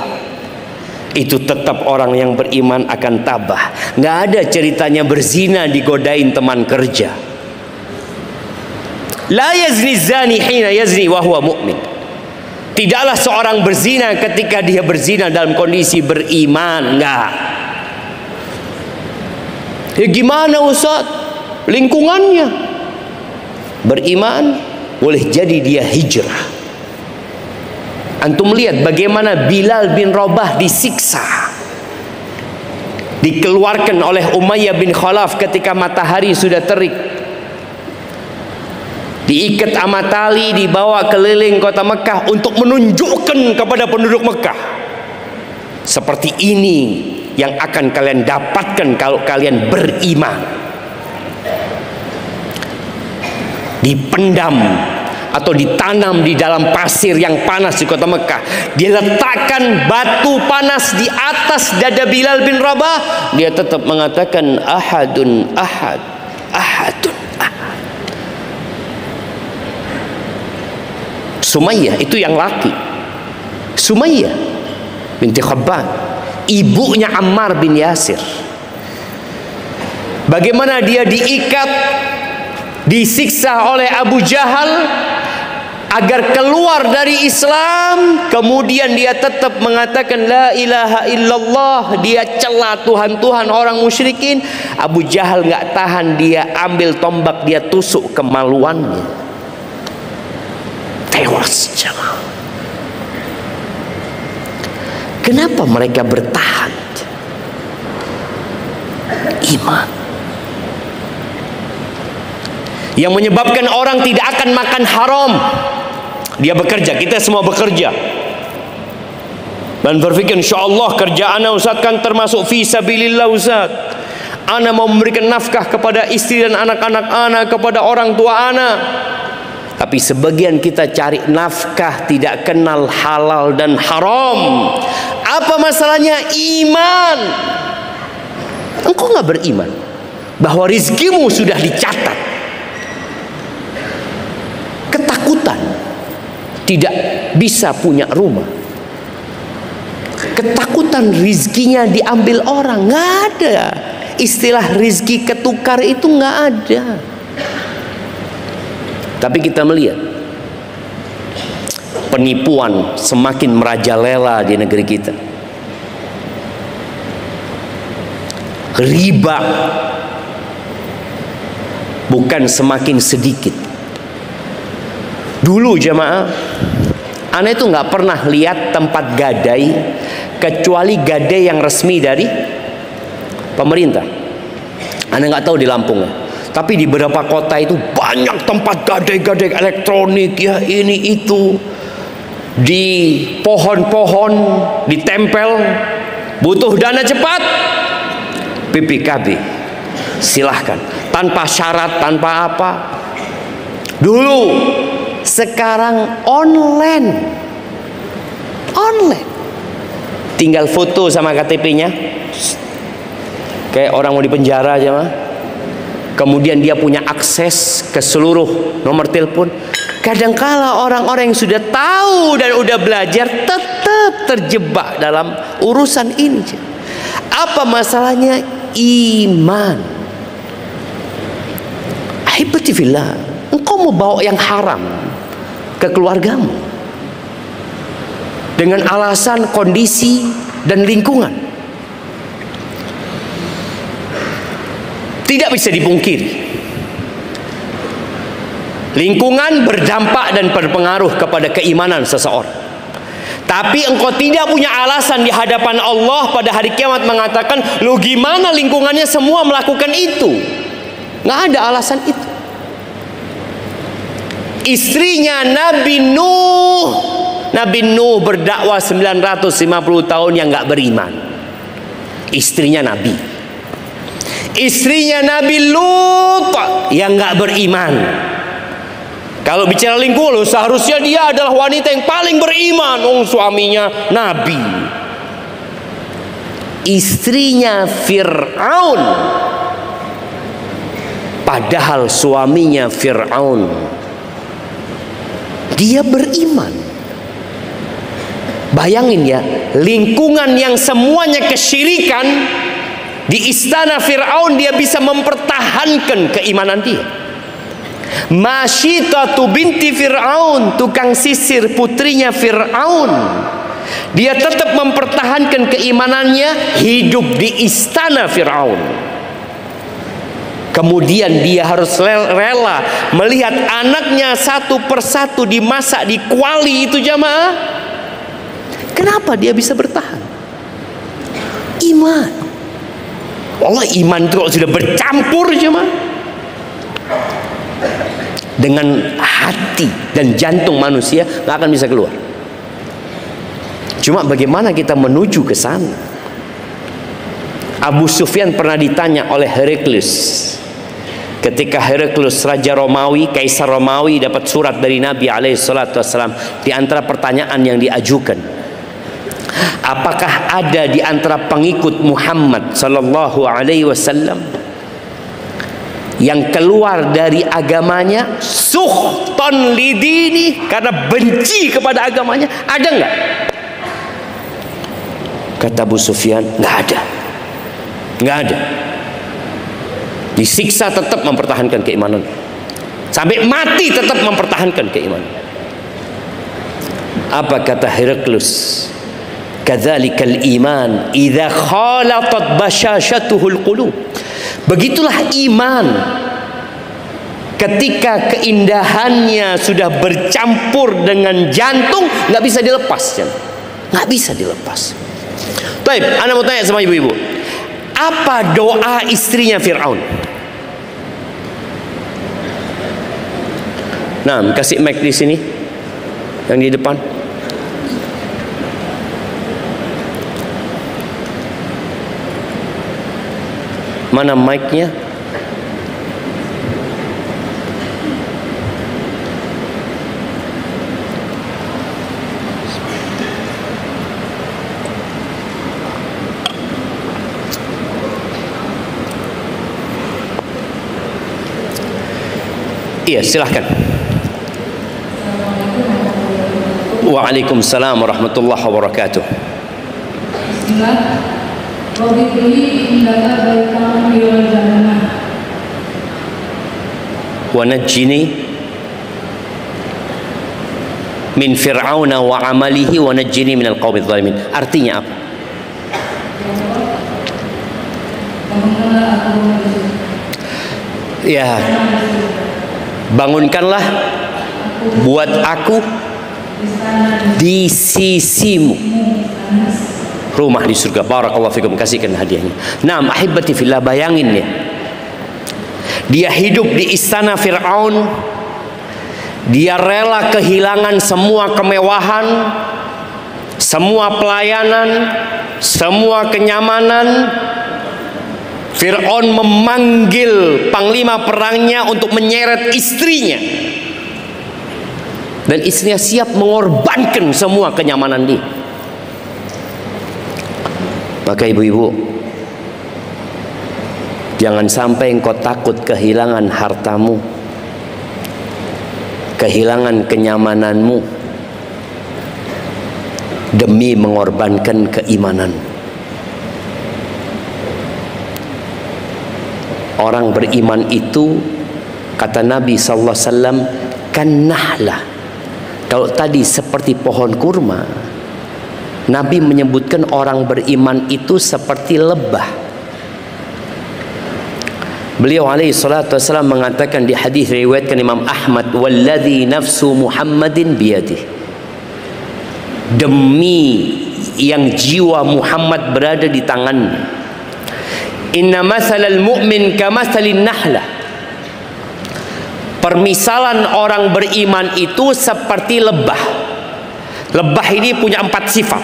Speaker 1: itu tetap orang yang beriman akan tabah. Nggak ada ceritanya berzina digodain teman kerja. La yazni zani hina yazni wa huwa mu'min. Tidaklah seorang berzina ketika dia berzina dalam kondisi beriman. Enggak. Ya gimana Ustaz? Lingkungannya beriman, boleh jadi dia hijrah. Antum lihat bagaimana Bilal bin Rabah disiksa, dikeluarkan oleh Umayyah bin Khalaf ketika matahari sudah terik, diikat sama tali, dibawa keliling kota Mekah untuk menunjukkan kepada penduduk Mekah, seperti ini yang akan kalian dapatkan kalau kalian beriman. Dipendam atau ditanam di dalam pasir yang panas di kota Mekah. Dia letakkan batu panas di atas dada Bilal bin Rabah. Dia tetap mengatakan ahadun ahad, ahadun ahad. Sumayyah itu yang laki. Sumayyah binti Khabban, ibunya Ammar bin Yasir. Bagaimana dia diikat, disiksa oleh Abu Jahal agar keluar dari Islam, kemudian dia tetap mengatakan la ilaha illallah, dia cela Tuhan-Tuhan orang musyrikin. Abu Jahal nggak tahan, dia ambil tombak, dia tusuk kemaluannya, tewas jemaah. Kenapa mereka bertahan? Iman. Yang menyebabkan orang tidak akan makan haram. Dia bekerja, kita semua bekerja, dan berpikir insyaAllah kerja ana Ustaz kan termasuk fi sabilillah Ustaz. Ana mau memberikan nafkah kepada istri dan anak-anak ana, kepada orang tua ana. Tapi sebagian kita cari nafkah tidak kenal halal dan haram. Apa masalahnya? Iman. Engkau nggak beriman bahwa rizkimu sudah dicatat. Ketakutan tidak bisa punya rumah, ketakutan rizkinya diambil orang. Nggak ada istilah rizki ketukar, itu nggak ada. Tapi kita melihat penipuan semakin merajalela di negeri kita. Riba bukan semakin sedikit. Dulu jemaah, ana itu nggak pernah lihat tempat gadai kecuali gadai yang resmi dari pemerintah. Ana nggak tahu di Lampung, tapi di beberapa kota itu banyak tempat gadai-gadai elektronik ya, ini itu, di pohon-pohon ditempel. Butuh dana cepat, PPKB silahkan, tanpa syarat, tanpa apa. Dulu. Sekarang online, tinggal foto sama KTP-nya, kayak orang mau dipenjara aja mah. Kemudian dia punya akses ke seluruh nomor telepon. Kadangkala orang-orang yang sudah tahu dan udah belajar tetap terjebak dalam urusan ini. Apa masalahnya? Iman. Ahibati fillah, engkau mau bawa yang haram ke keluargamu dengan alasan kondisi dan lingkungan. Tidak bisa dipungkiri, lingkungan berdampak dan berpengaruh kepada keimanan seseorang. Tapi engkau tidak punya alasan di hadapan Allah pada hari kiamat mengatakan, lu gimana lingkungannya semua melakukan itu? Nggak ada alasan itu. Istrinya Nabi Nuh berdakwah 950 tahun yang nggak beriman. Istrinya Nabi. Istrinya Nabi Lut yang nggak beriman. Kalau bicara lingkungan, seharusnya dia adalah wanita yang paling beriman. Suaminya Nabi. Istrinya Fir'aun, padahal suaminya Fir'aun, dia beriman. Bayangin ya, lingkungan yang semuanya kesyirikan, di istana Fir'aun dia bisa mempertahankan keimanan dia. Masyitatu binti Fir'aun, tukang sisir putrinya Fir'aun, dia tetap mempertahankan keimanannya, hidup di istana Fir'aun. Kemudian dia harus rela melihat anaknya satu persatu dimasak di kuali itu jamaah. Kenapa dia bisa bertahan? Iman. Allah, iman itu kalau sudah bercampur jamaah dengan hati dan jantung manusia, nggak akan bisa keluar. Cuma bagaimana kita menuju ke sana? Abu Sufyan pernah ditanya oleh Heraklius. Ketika Heraklius Raja Romawi, Kaisar Romawi dapat surat dari Nabi SAW, di antara pertanyaan yang diajukan, apakah ada di antara pengikut Muhammad SAW yang keluar dari agamanya sukhton lidini, karena benci kepada agamanya, ada nggak? Kata Abu Sufyan, nggak ada, nggak ada. Disiksa tetap mempertahankan keimanan, sampai mati tetap mempertahankan keimanan. Apa kata Heraklus? Kadzalikal iman idza khalatat bashashatuhul qulub. Begitulah iman ketika keindahannya sudah bercampur dengan jantung, nggak bisa dilepas, nggak bisa dilepas. Baik, Anda mau tanya sama ibu-ibu, apa doa istrinya Fir'aun? Nah, kasih mic di sini, yang di depan. Mana mic-nya? Iya, silahkan. Waalaikumsalam warahmatullahi wabarakatuh.
Speaker 5: Bismillah. Wabikli indaka baikam yawal jannah.
Speaker 1: Wa najjini min fir'auna wa amalihi wa najjini minal qawmidh dhalimin. Artinya apa? Ya, bangunkanlah buat aku di sisimu rumah di surga. Barakallahu fikum, kasihkan hadiahnya. Nah, ahibati fillah, bayangin ya, dia hidup di istana Fir'aun, dia rela kehilangan semua kemewahan, semua pelayanan, semua kenyamanan. Fir'aun memanggil panglima perangnya untuk menyeret istrinya, dan istrinya siap mengorbankan semua kenyamanan dia. Maka ibu-ibu, jangan sampai engkau takut kehilangan hartamu, kehilangan kenyamananmu demi mengorbankan keimanan. Orang beriman itu, kata Nabi sallallahu alaihi wasallam, kan nahlah. Kalau tadi seperti pohon kurma, Nabi menyebutkan orang beriman itu seperti lebah. Beliau alaihi salatu wasallam mengatakan di hadis riwayatkan Imam Ahmad, walladzi nafsu Muhammadin biyadih, demi yang jiwa Muhammad berada di tangannya, inna masalal mu'min kamasalin nahlah, permisalan orang beriman itu seperti lebah. Lebah ini punya 4 sifat.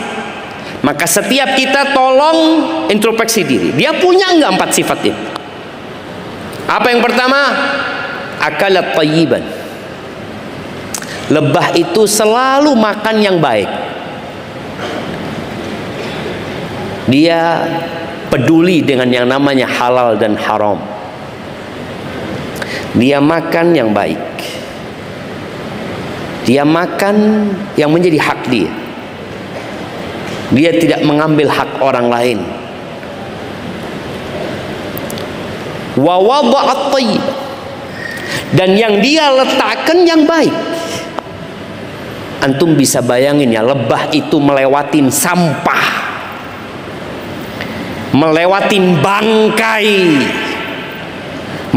Speaker 1: Maka setiap kita tolong introspeksi diri, dia punya enggak 4 sifat ini? Apa yang pertama? Akalat tayyiban. Lebah itu selalu makan yang baik. Dia peduli dengan yang namanya halal dan haram. Dia makan yang baik. Dia makan yang menjadi hak dia. Dia tidak mengambil hak orang lain. Wa wada'at thayyib, dan yang dia letakkan yang baik. Antum bisa bayangin ya, lebah itu melewatin sampah, melewatin bangkai,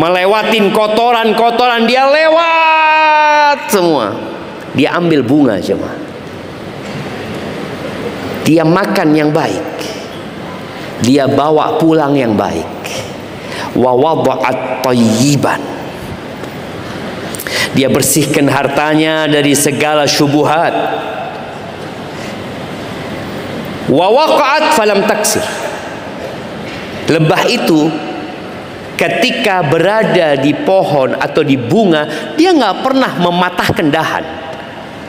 Speaker 1: melewatin kotoran-kotoran, dia lewat semua. Dia ambil bunga cuma. Dia makan yang baik. Dia bawa pulang yang baik. Wa wada'at thayyiban. Dia bersihkan hartanya dari segala syubhat. Wa waqa'at falam taksir. Lebah itu ketika berada di pohon atau di bunga, dia nggak pernah mematahkan dahan.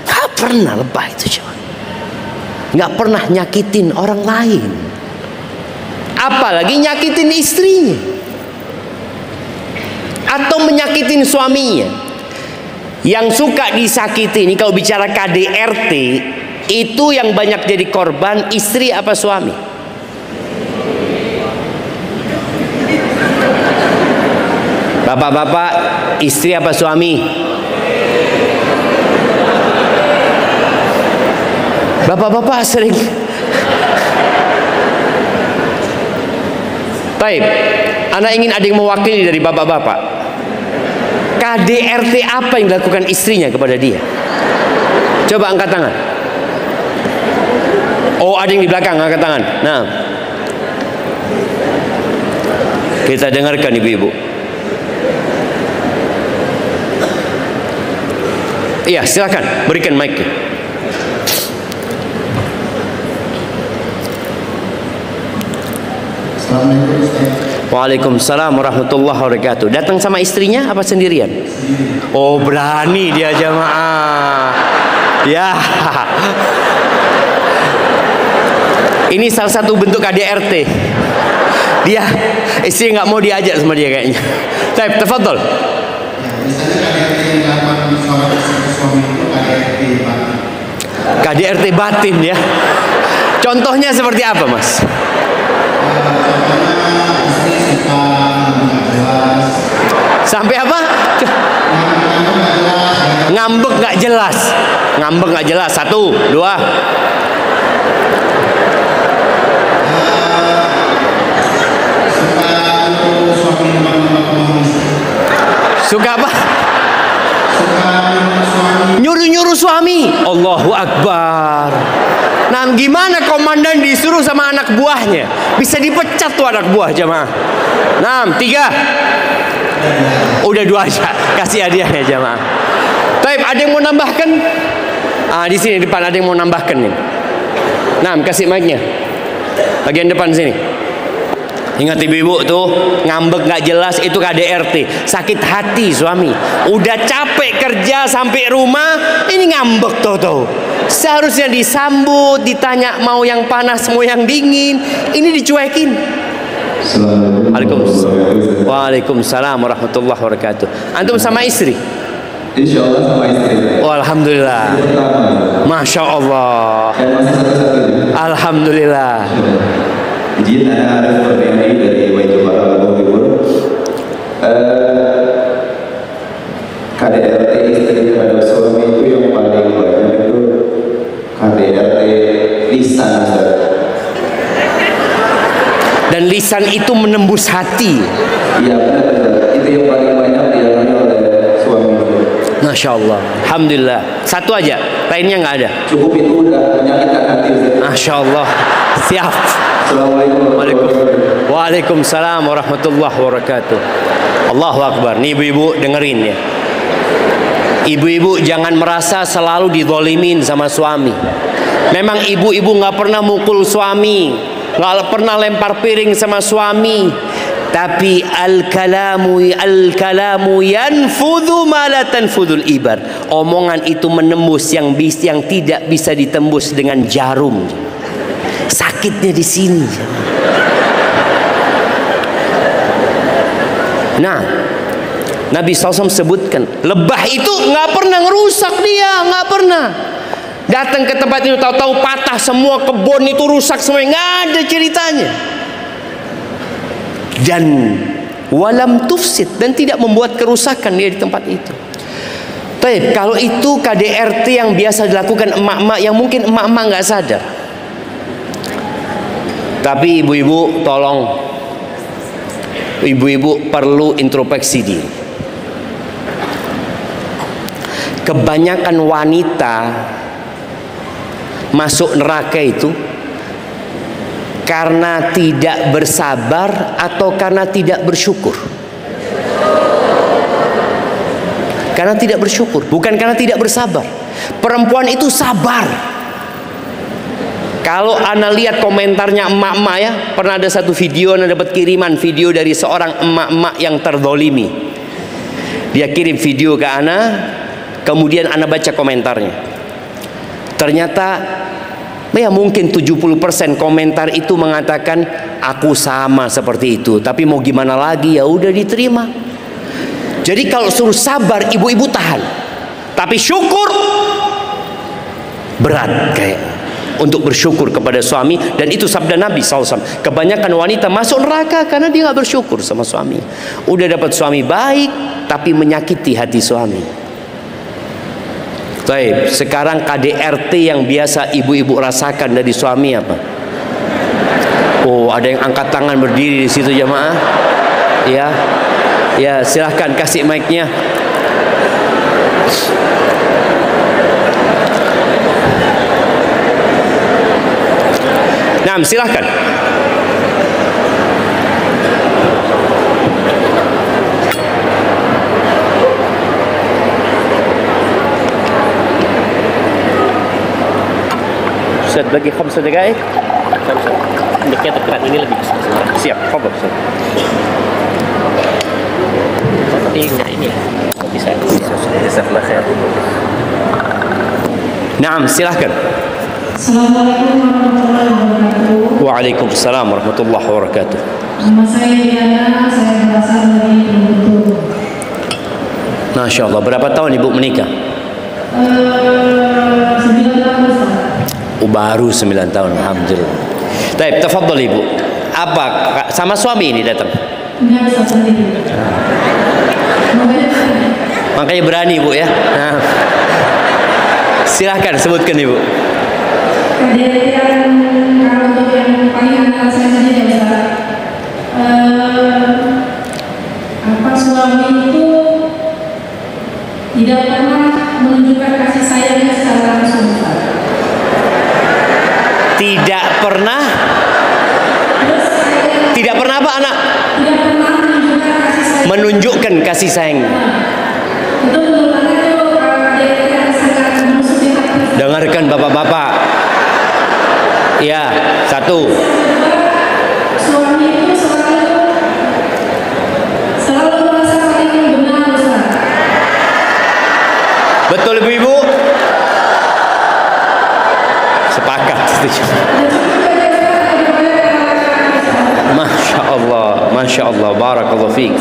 Speaker 1: Nggak pernah lebah itu cuma. Nggak pernah nyakitin orang lain. Apalagi nyakitin istrinya. atau menyakitin suaminya. Yang suka disakiti ini kalau bicara KDRT itu yang banyak jadi korban istri apa suami? Bapak-bapak, istri apa suami? Bapak-bapak sering. Baik, anak ingin ada yang mewakili dari bapak-bapak. KDRT apa yang dilakukan istrinya kepada dia? Coba angkat tangan. Oh, ada yang di belakang angkat tangan. Nah, kita dengarkan ibu-ibu. Iya, silakan berikan mic.
Speaker 6: Assalamualaikum Ustaz.
Speaker 1: Waalaikumsalam warahmatullahi wabarakatuh. Datang sama istrinya apa sendirian? Oh, berani dia jamaah. Ya. Ini salah satu bentuk KDRT. Dia istri nggak mau diajak sama dia kayaknya. Baik, tafadhol.
Speaker 6: Misalnya KDRT yang dilakukan suami itu KDRT batin.
Speaker 1: KDRT batin ya. Contohnya seperti apa, Mas?
Speaker 6: Contohnya istri suka nggak jelas.
Speaker 1: Sampai apa? Ngambek nggak jelas. Ngambek nggak jelas. 1, 2.
Speaker 6: Suka untuk suami nembak-nembak kemauan istri.
Speaker 1: Suka apa?
Speaker 6: Suka suami.
Speaker 1: Nyuruh-nyuruh suami. Allahu Akbar. Nah, gimana komandan disuruh sama anak buahnya? Bisa dipecat tuh anak buah jamaah. 6, 3. Udah 2 aja. Kasih hadiahnya jamaah. Baik, ada yang mau nambahkan? Di sini depan ada yang mau nambahkan nih. Nah, kasih mic-nya. Bagian depan sini. Ingat ibu-ibu tuh, ngambek nggak jelas itu KDRT. Sakit hati suami. Udah capek kerja sampai rumah, ini ngambek tuh. Seharusnya disambut, ditanya mau yang panas, mau yang dingin. Ini dicuekin. Waalaikumsalam warahmatullahi wabarakatuh. Antum sama istri?
Speaker 7: Insya Allah sama istri.
Speaker 1: Oh, alhamdulillah. Masya Allah. Alhamdulillah.
Speaker 7: Izin ada pertanyaan dari Wajib Para Lampung Timur. KDRT istri terhadap suami itu yang paling banyak itu KDRT lisan.
Speaker 1: Dan lisan itu menembus hati.
Speaker 7: Iya benar. Itu yang paling banyak dialami oleh suami.
Speaker 1: Masya Allah. Alhamdulillah. 1 aja, lainnya nggak ada.
Speaker 7: Cukup itu udah menyakitkan hati.
Speaker 1: Masya Allah. Siap.
Speaker 7: Assalamualaikum.
Speaker 1: Waalaikumsalam warahmatullahi wabarakatuh. Allahu Akbar. Nih ibu-ibu dengerin ya. Ibu-ibu jangan merasa selalu dizolimin sama suami. Memang ibu-ibu nggak pernah mukul suami, nggak pernah lempar piring sama suami. Tapi al-kalamu yanfudhu ma la tanfudhul ibar. Omongan itu menembus yang tidak bisa ditembus dengan jarum. Sakitnya di sini. Nah, Nabi SAW sebutkan, lebah itu nggak pernah ngerusak dia, nggak pernah. Datang ke tempat itu tahu-tahu patah semua, kebun itu rusak semua, nggak ada ceritanya. Dan walam tufsid, dan tidak membuat kerusakan dia di tempat itu. Baik, kalau itu KDRT yang biasa dilakukan emak-emak yang mungkin emak-emak nggak sadar. Tapi ibu-ibu tolong, ibu-ibu perlu introspeksi diri. Kebanyakan wanita masuk neraka itu karena tidak bersabar atau karena tidak bersyukur. Karena tidak bersyukur, bukan karena tidak bersabar. Perempuan itu sabar. Kalau ana lihat komentarnya emak-emak ya, pernah ada satu video, ana dapat kiriman video dari seorang emak-emak yang terdolimi. Dia kirim video ke ana, kemudian ana baca komentarnya. Ternyata ya mungkin 70% komentar itu mengatakan aku sama seperti itu, tapi mau gimana lagi, ya udah diterima. Jadi kalau suruh sabar, ibu-ibu tahan. Tapi syukur berat kayak untuk bersyukur kepada suami. Dan itu sabda Nabi SAW. Kebanyakan wanita masuk neraka karena dia nggak bersyukur sama suami. Udah dapat suami baik, tapi menyakiti hati suami. Baik, sekarang KDRT yang biasa ibu-ibu rasakan dari suami apa? Oh, ada yang angkat tangan berdiri di situ jamaah. Ya. Ya, silahkan kasih mic-nya. Nah, silahkan. Ustaz, bagi 5 detik. Dekat ini lebih siap. Fadhil, Ustaz. Ini bisa khair. Naam, silahkan.
Speaker 5: Assalamualaikum warahmatullahi wabarakatuh.
Speaker 1: Waalaikumsalam warahmatullahi wabarakatuh.
Speaker 5: Nama saya Diana, saya berasal dari Bengkulu.
Speaker 1: Masya Allah, berapa tahun ibu menikah?
Speaker 5: 9 tahun Ustaz.
Speaker 1: Oh, baru 9 tahun, alhamdulillah. Baik, tafadhol ibu. Apa sama suami ini datang?
Speaker 5: Enggak, Ustaz sendiri.
Speaker 1: Makanya berani ibu ya. Nah. Silahkan sebutkan ibu.
Speaker 5: Kejadian kalau untuk yang paling anak saya sendiri Ustaz, suami itu tidak pernah menunjukkan kasih sayangnya secara langsung Ustaz.
Speaker 1: Tidak pernah. Tidak pernah apa anak?
Speaker 5: Tidak pernah menunjukkan kasih sayang.
Speaker 1: Menunjukkan kasih sayang.
Speaker 5: Itu merupakan yang sangat menusuk di hati.
Speaker 1: Dengarkan bapak-bapak. Ya, satu.
Speaker 5: Suami itu selalu merasa paling benar Ustaz.
Speaker 1: Betul ibu-ibu? Sepakat. Masya Allah, barakallahu fiik.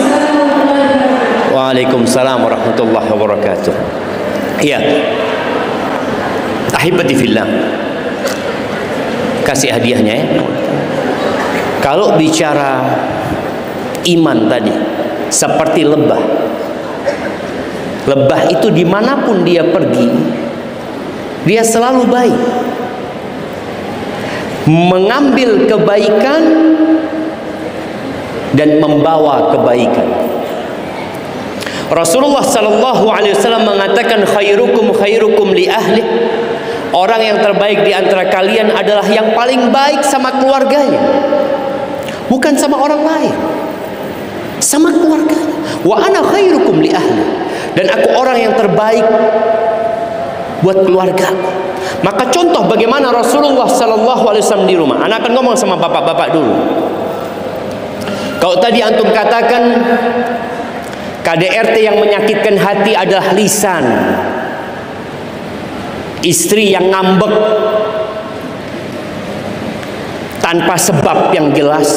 Speaker 1: Waalaikumsalam warahmatullahi wabarakatuh. Iya. Ahibati fillah. Kasih hadiahnya ya. Kalau bicara iman tadi, seperti lebah. Lebah itu dimanapun dia pergi, dia selalu baik. Mengambil kebaikan dan membawa kebaikan. Rasulullah sallallahu alaihi wasallam mengatakan khairukum li ahli. Orang yang terbaik di antara kalian adalah yang paling baik sama keluarganya. Bukan sama orang lain. Sama keluarganya. Wa ana khairukum li ahli. Dan aku orang yang terbaik buat keluargaku. Maka contoh bagaimana Rasulullah sallallahu alaihi wasallam di rumah. Anak akan ngomong sama bapak-bapak dulu. Kalau tadi antum katakan KDRT yang menyakitkan hati adalah lisan. Istri yang ngambek tanpa sebab yang jelas.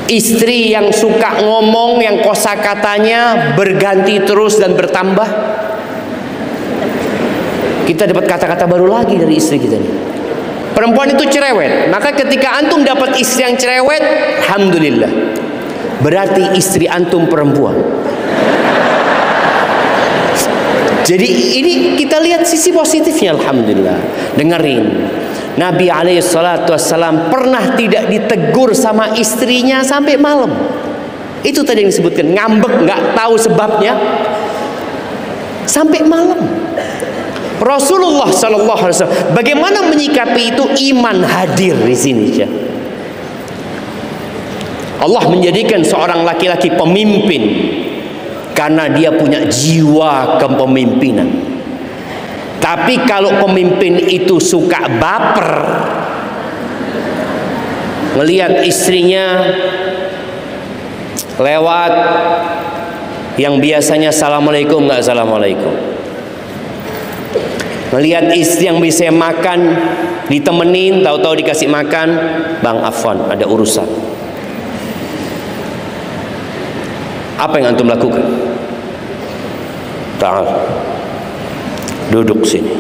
Speaker 1: Istri yang suka ngomong yang kosakatanya berganti terus dan bertambah. Kita dapat kata-kata baru lagi dari istri kita nih. Perempuan itu cerewet. Maka ketika antum dapat istri yang cerewet, alhamdulillah. Berarti istri antum perempuan. Jadi ini kita lihat sisi positifnya, alhamdulillah. Dengerin, Nabi alaihissalam pernah tidak ditegur sama istrinya sampai malam. Itu tadi yang disebutkan, ngambek nggak tahu sebabnya sampai malam. Rasulullah sallallahu alaihi wasallam bagaimana menyikapi itu? Iman hadir di sini ya. Allah menjadikan seorang laki-laki pemimpin karena dia punya jiwa kepemimpinan. Tapi kalau pemimpin itu suka baper, melihat istrinya lewat yang biasanya assalamualaikum nggak assalamualaikum, melihat istri yang bisa makan ditemenin, tahu-tahu dikasih makan, bang afwan ada urusan. Apa yang antum lakukan? Ta'al, duduk sini.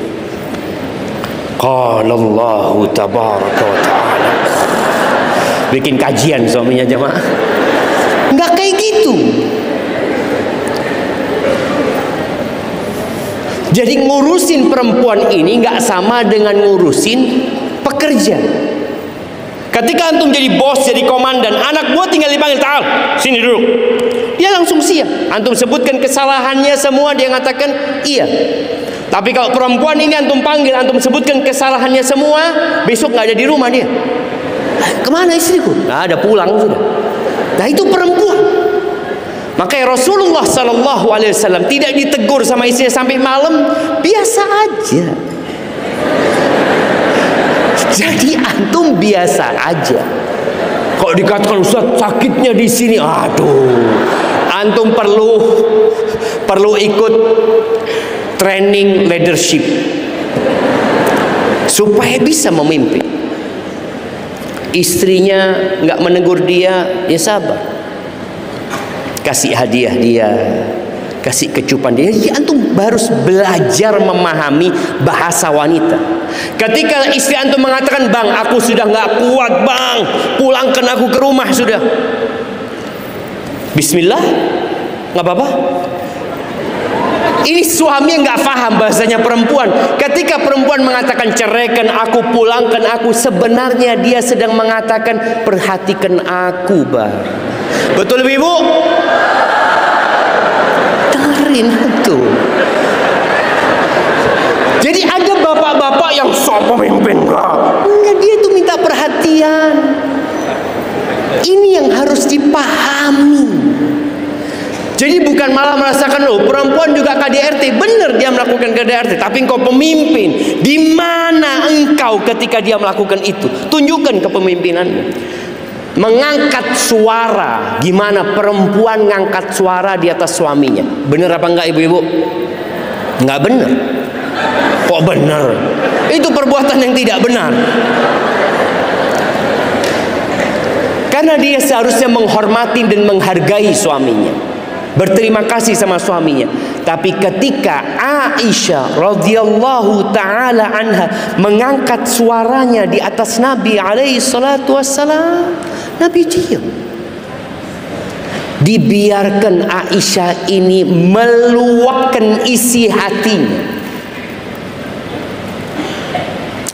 Speaker 1: Qala Allahu tabaraka wa ta'ala. Bikin kajian suaminya jemaah. Enggak kayak gitu. Jadi ngurusin perempuan ini enggak sama dengan ngurusin pekerja. Ketika antum jadi bos, jadi komandan, anak buah tinggal dipanggil, ta'al, sini duduk. Dia langsung siap. Antum sebutkan kesalahannya semua, dia mengatakan iya. Tapi kalau perempuan ini antum panggil, antum sebutkan kesalahannya semua, besok nggak ada di rumah dia. Kemana istriku? Nggak ada, pulang sudah. Nah itu perempuan. Makanya Rasulullah SAW tidak ditegur sama istrinya sampai malam, biasa aja. Jadi antum biasa aja. Kalau dikatakan Ustaz sakitnya di sini, aduh, antum perlu ikut training leadership supaya bisa memimpin. Istrinya nggak menegur dia, ya sabar. Kasih hadiah dia, kasih kecupan dia. Jadi antum harus belajar memahami bahasa wanita. Ketika istri antum mengatakan, bang, aku sudah nggak kuat bang, pulangkan aku ke rumah sudah. Bismillah, nggak apa-apa. Ini suami yang nggak paham bahasanya perempuan. Ketika perempuan mengatakan ceraikan aku, pulangkan aku, sebenarnya dia sedang mengatakan perhatikan aku bang. Betul ibu? Dengerin itu. Jadi ada bapak-bapak yang sok pemimpin, enggak, dia itu minta perhatian. Ini yang harus dipahami. Jadi bukan malah merasakan, loh perempuan juga KDRT. Benar dia melakukan KDRT, tapi engkau pemimpin. Di mana engkau ketika dia melakukan itu? Tunjukkan kepemimpinanmu. Mengangkat suara. Gimana perempuan ngangkat suara di atas suaminya? Benar apa enggak ibu-ibu? Enggak benar. Kok benar? Itu perbuatan yang tidak benar. Karena dia seharusnya menghormati dan menghargai suaminya, berterima kasih sama suaminya. Tapi ketika Aisyah radhiyallahu taala anha mengangkat suaranya di atas Nabi alaihi salatu wassalam, Nabi diam. Dibiarkan Aisyah ini meluapkan isi hatinya.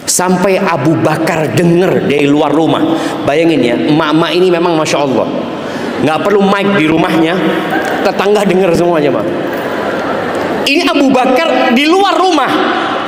Speaker 1: Sampai Abu Bakar dengar dari luar rumah. Bayangin ya, emak-emak ini memang Masya Allah, nggak perlu mic di rumahnya, tetangga dengar semuanya Pak. Ini Abu Bakar di luar rumah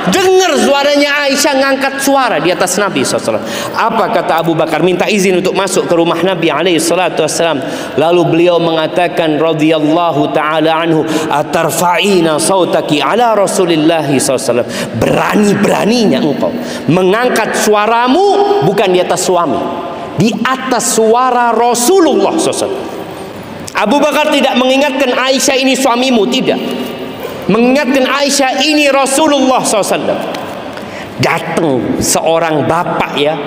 Speaker 1: dengar suaranya Aisyah ngangkat suara di atas Nabi SAW. Apa kata Abu Bakar? Minta izin untuk masuk ke rumah Nabi SAW. Lalu beliau mengatakan radhiyallahu ta'ala anhu, atarfa'ina sautaki ala Rasulillah SAW. Berani-beraninya engkau mengangkat suaramu bukan di atas suami, di atas suara Rasulullah SAW. Abu Bakar tidak mengingatkan Aisyah ini suamimu, tidak. Mengingatkan Aisyah ini Rasulullah SAW. Datang seorang bapak ya,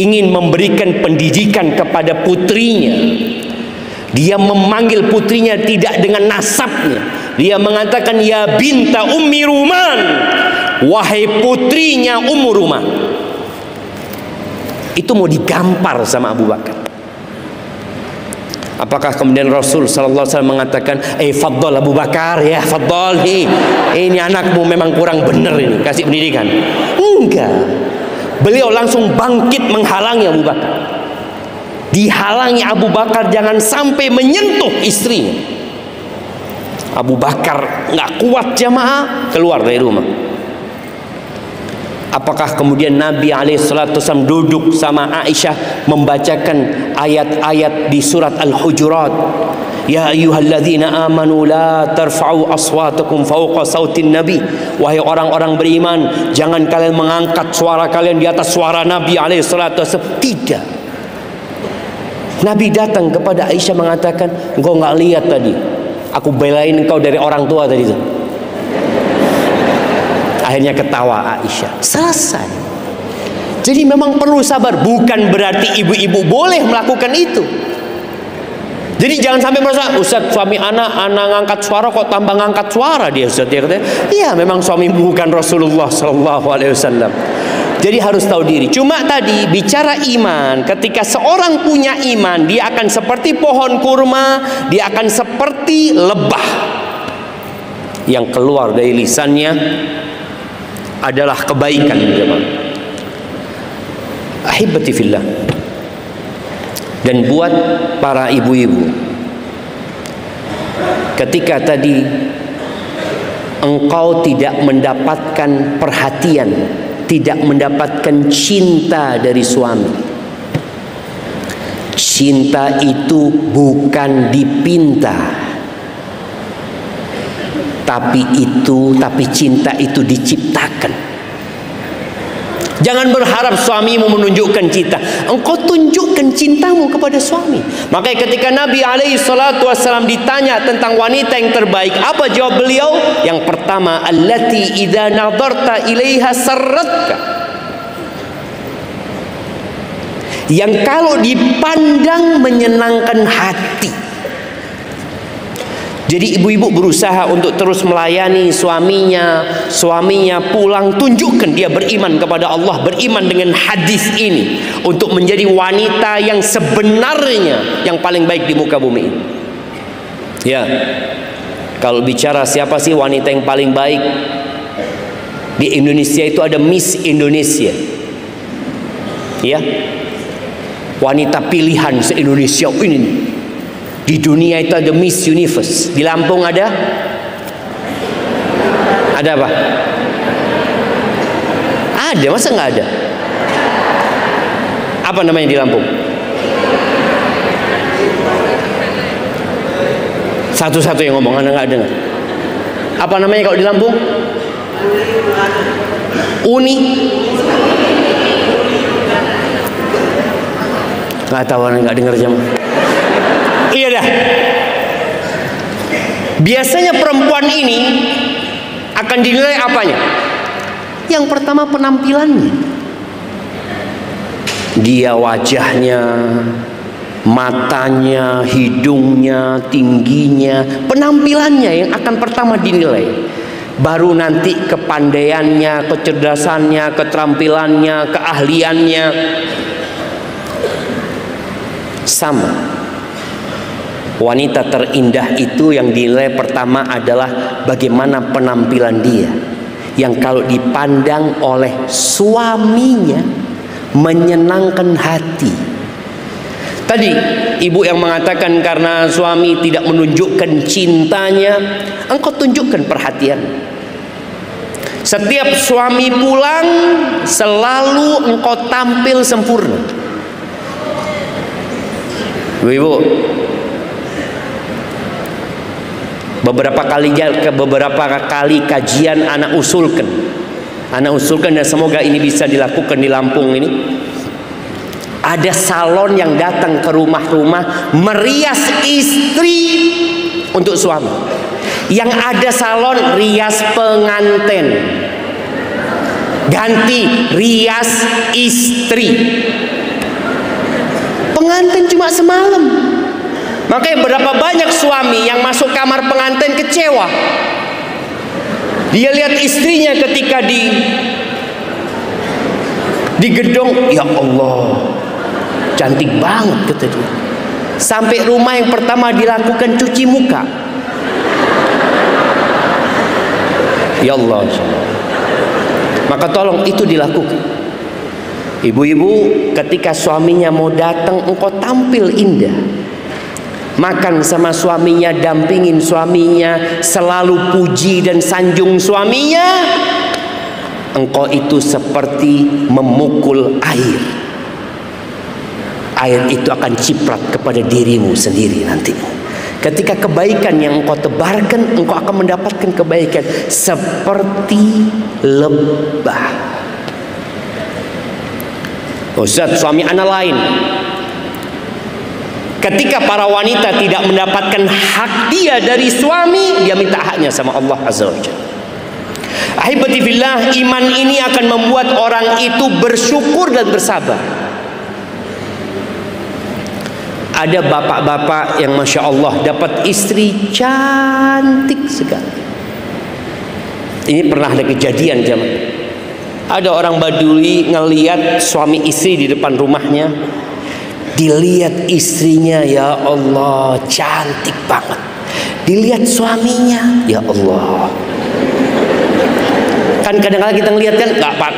Speaker 1: ingin memberikan pendidikan kepada putrinya. Dia memanggil putrinya tidak dengan nasabnya. Dia mengatakan ya binta Ummi Ruman, wahai putrinya Ummu Ruman. Itu mau digampar sama Abu Bakar. Apakah kemudian Rasul sallallahu alaihi wasallam mengatakan, faddal Abu Bakar ya, faddal ini anakmu memang kurang benar ini, kasih pendidikan. Enggak. Beliau langsung bangkit menghalangi Abu Bakar. Dihalangi Abu Bakar jangan sampai menyentuh istrinya. Abu Bakar nggak kuat jamaah, keluar dari rumah. Apakah kemudian Nabi SAW duduk sama Aisyah membacakan ayat-ayat di surat Al-Hujurat? Ya ayyuhalladzina amanu la tarfa'u aswatakum fawqa sautin nabi. Wahai orang-orang beriman, jangan kalian mengangkat suara kalian di atas suara Nabi SAW. Tidak. Nabi datang kepada Aisyah mengatakan, engkau nggak lihat tadi aku belain engkau dari orang tua tadi itu. Akhirnya ketawa Aisyah. Selesai. Jadi memang perlu sabar. Bukan berarti ibu-ibu boleh melakukan itu. Jadi jangan sampai merasa, Ustaz, suami anak ngangkat suara kok tambah ngangkat suara dia, Ustaz. Dia katanya, iya memang suamimu bukan Rasulullah Sallallahu Alaihi Wasallam. Jadi harus tahu diri. Cuma tadi bicara iman, ketika seorang punya iman, dia akan seperti pohon kurma, dia akan seperti lebah yang keluar dari lisannya adalah kebaikan. Ahibati fillah. Dan buat para ibu-ibu, ketika tadi engkau tidak mendapatkan perhatian, tidak mendapatkan cinta dari suami, cinta itu bukan dipinta, tapi cinta itu diciptakan. Jangan berharap suamimu menunjukkan cinta. Engkau tunjukkan cintamu kepada suami. Makanya ketika Nabi SAW ditanya tentang wanita yang terbaik, apa jawab beliau? Yang pertama, allati idza nadarta ilaiha sarratka. Yang kalau dipandang menyenangkan hati. Jadi ibu-ibu berusaha untuk terus melayani suaminya. Suaminya pulang, tunjukkan dia beriman kepada Allah, beriman dengan hadis ini, untuk menjadi wanita yang sebenarnya yang paling baik di muka bumi. Ya, kalau bicara siapa sih wanita yang paling baik di Indonesia, itu ada Miss Indonesia. Ya, wanita pilihan se-Indonesia ini. Di dunia itu ada Miss Universe. Di Lampung ada apa? Ada, masa nggak ada? Apa namanya di Lampung? Satu-satu yang ngomong, Anda nggak dengar. Apa namanya kalau di Lampung? Uni? Nggak tahu, Anda nggak dengar jam. Iya dah. Biasanya perempuan ini akan dinilai apanya? Yang pertama penampilannya. Dia wajahnya, matanya, hidungnya, tingginya, penampilannya yang akan pertama dinilai. Baru nanti kepandaiannya, kecerdasannya, keterampilannya, keahliannya. Sama. Wanita terindah itu yang dinilai pertama adalah bagaimana penampilan dia, yang kalau dipandang oleh suaminya menyenangkan hati. Tadi ibu yang mengatakan karena suami tidak menunjukkan cintanya, engkau tunjukkan perhatian. Setiap suami pulang selalu engkau tampil sempurna. Ibu, beberapa kali kajian anak usulkan dan semoga ini bisa dilakukan di Lampung ini. Ada salon yang datang ke rumah-rumah merias istri untuk suami. Yang ada salon rias pengantin, ganti rias istri. Pengantin cuma semalam. Makanya berapa banyak suami yang masuk kamar pengantin kecewa. Dia lihat istrinya ketika di gedung, ya Allah, cantik banget kata dia. Sampai rumah yang pertama dilakukan cuci muka. Ya Allah. Maka tolong itu dilakukan. Ibu-ibu, ketika suaminya mau datang, engkau tampil indah. Makan sama suaminya, dampingin suaminya, selalu puji dan sanjung suaminya. Engkau itu seperti memukul air. Air itu akan ciprat kepada dirimu sendiri nanti. Ketika kebaikan yang engkau tebarkan, engkau akan mendapatkan kebaikan seperti lebah. Ustaz, suami anak lain. Ketika para wanita tidak mendapatkan hak dia dari suami, dia minta haknya sama Allah Azza wa Jalla. Ahibati fillah, iman ini akan membuat orang itu bersyukur dan bersabar. Ada bapak-bapak yang Masya Allah dapat istri cantik sekali. Ini pernah ada kejadian jemaah. Ada orang Badui ngelihat suami istri di depan rumahnya. Dilihat istrinya, ya Allah, cantik banget. Dilihat suaminya, ya Allah. Kan kadang-kadang kita ngelihat kan,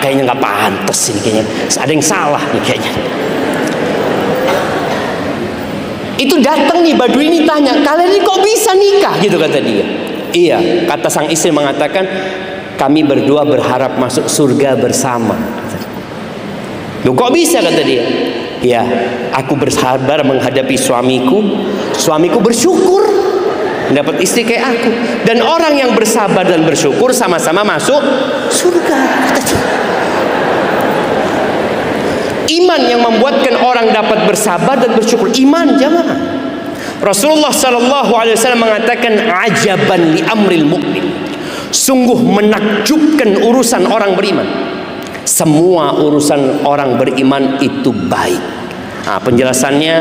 Speaker 1: kayaknya nggak pantas ini, kayaknya ada yang salah nih kayaknya. Itu datang nih Badui ini tanya, kalian ini kok bisa nikah gitu kata dia. Iya, kata sang istri mengatakan, kami berdua berharap masuk surga bersama. Loh kok bisa kata dia? Ya, aku bersabar menghadapi suamiku. Suamiku bersyukur dapat istri kayak aku. Dan orang yang bersabar dan bersyukur sama-sama masuk surga. Iman yang membuatkan orang dapat bersabar dan bersyukur. Iman jamaah. Rasulullah SAW mengatakan, ajaban li amril mu'min. Sungguh menakjubkan urusan orang beriman. Semua urusan orang beriman itu baik. Nah, penjelasannya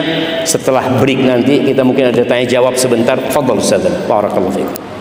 Speaker 1: setelah break nanti, kita mungkin ada tanya jawab sebentar. Fadhal Ustaz. Barakallahu fiikum.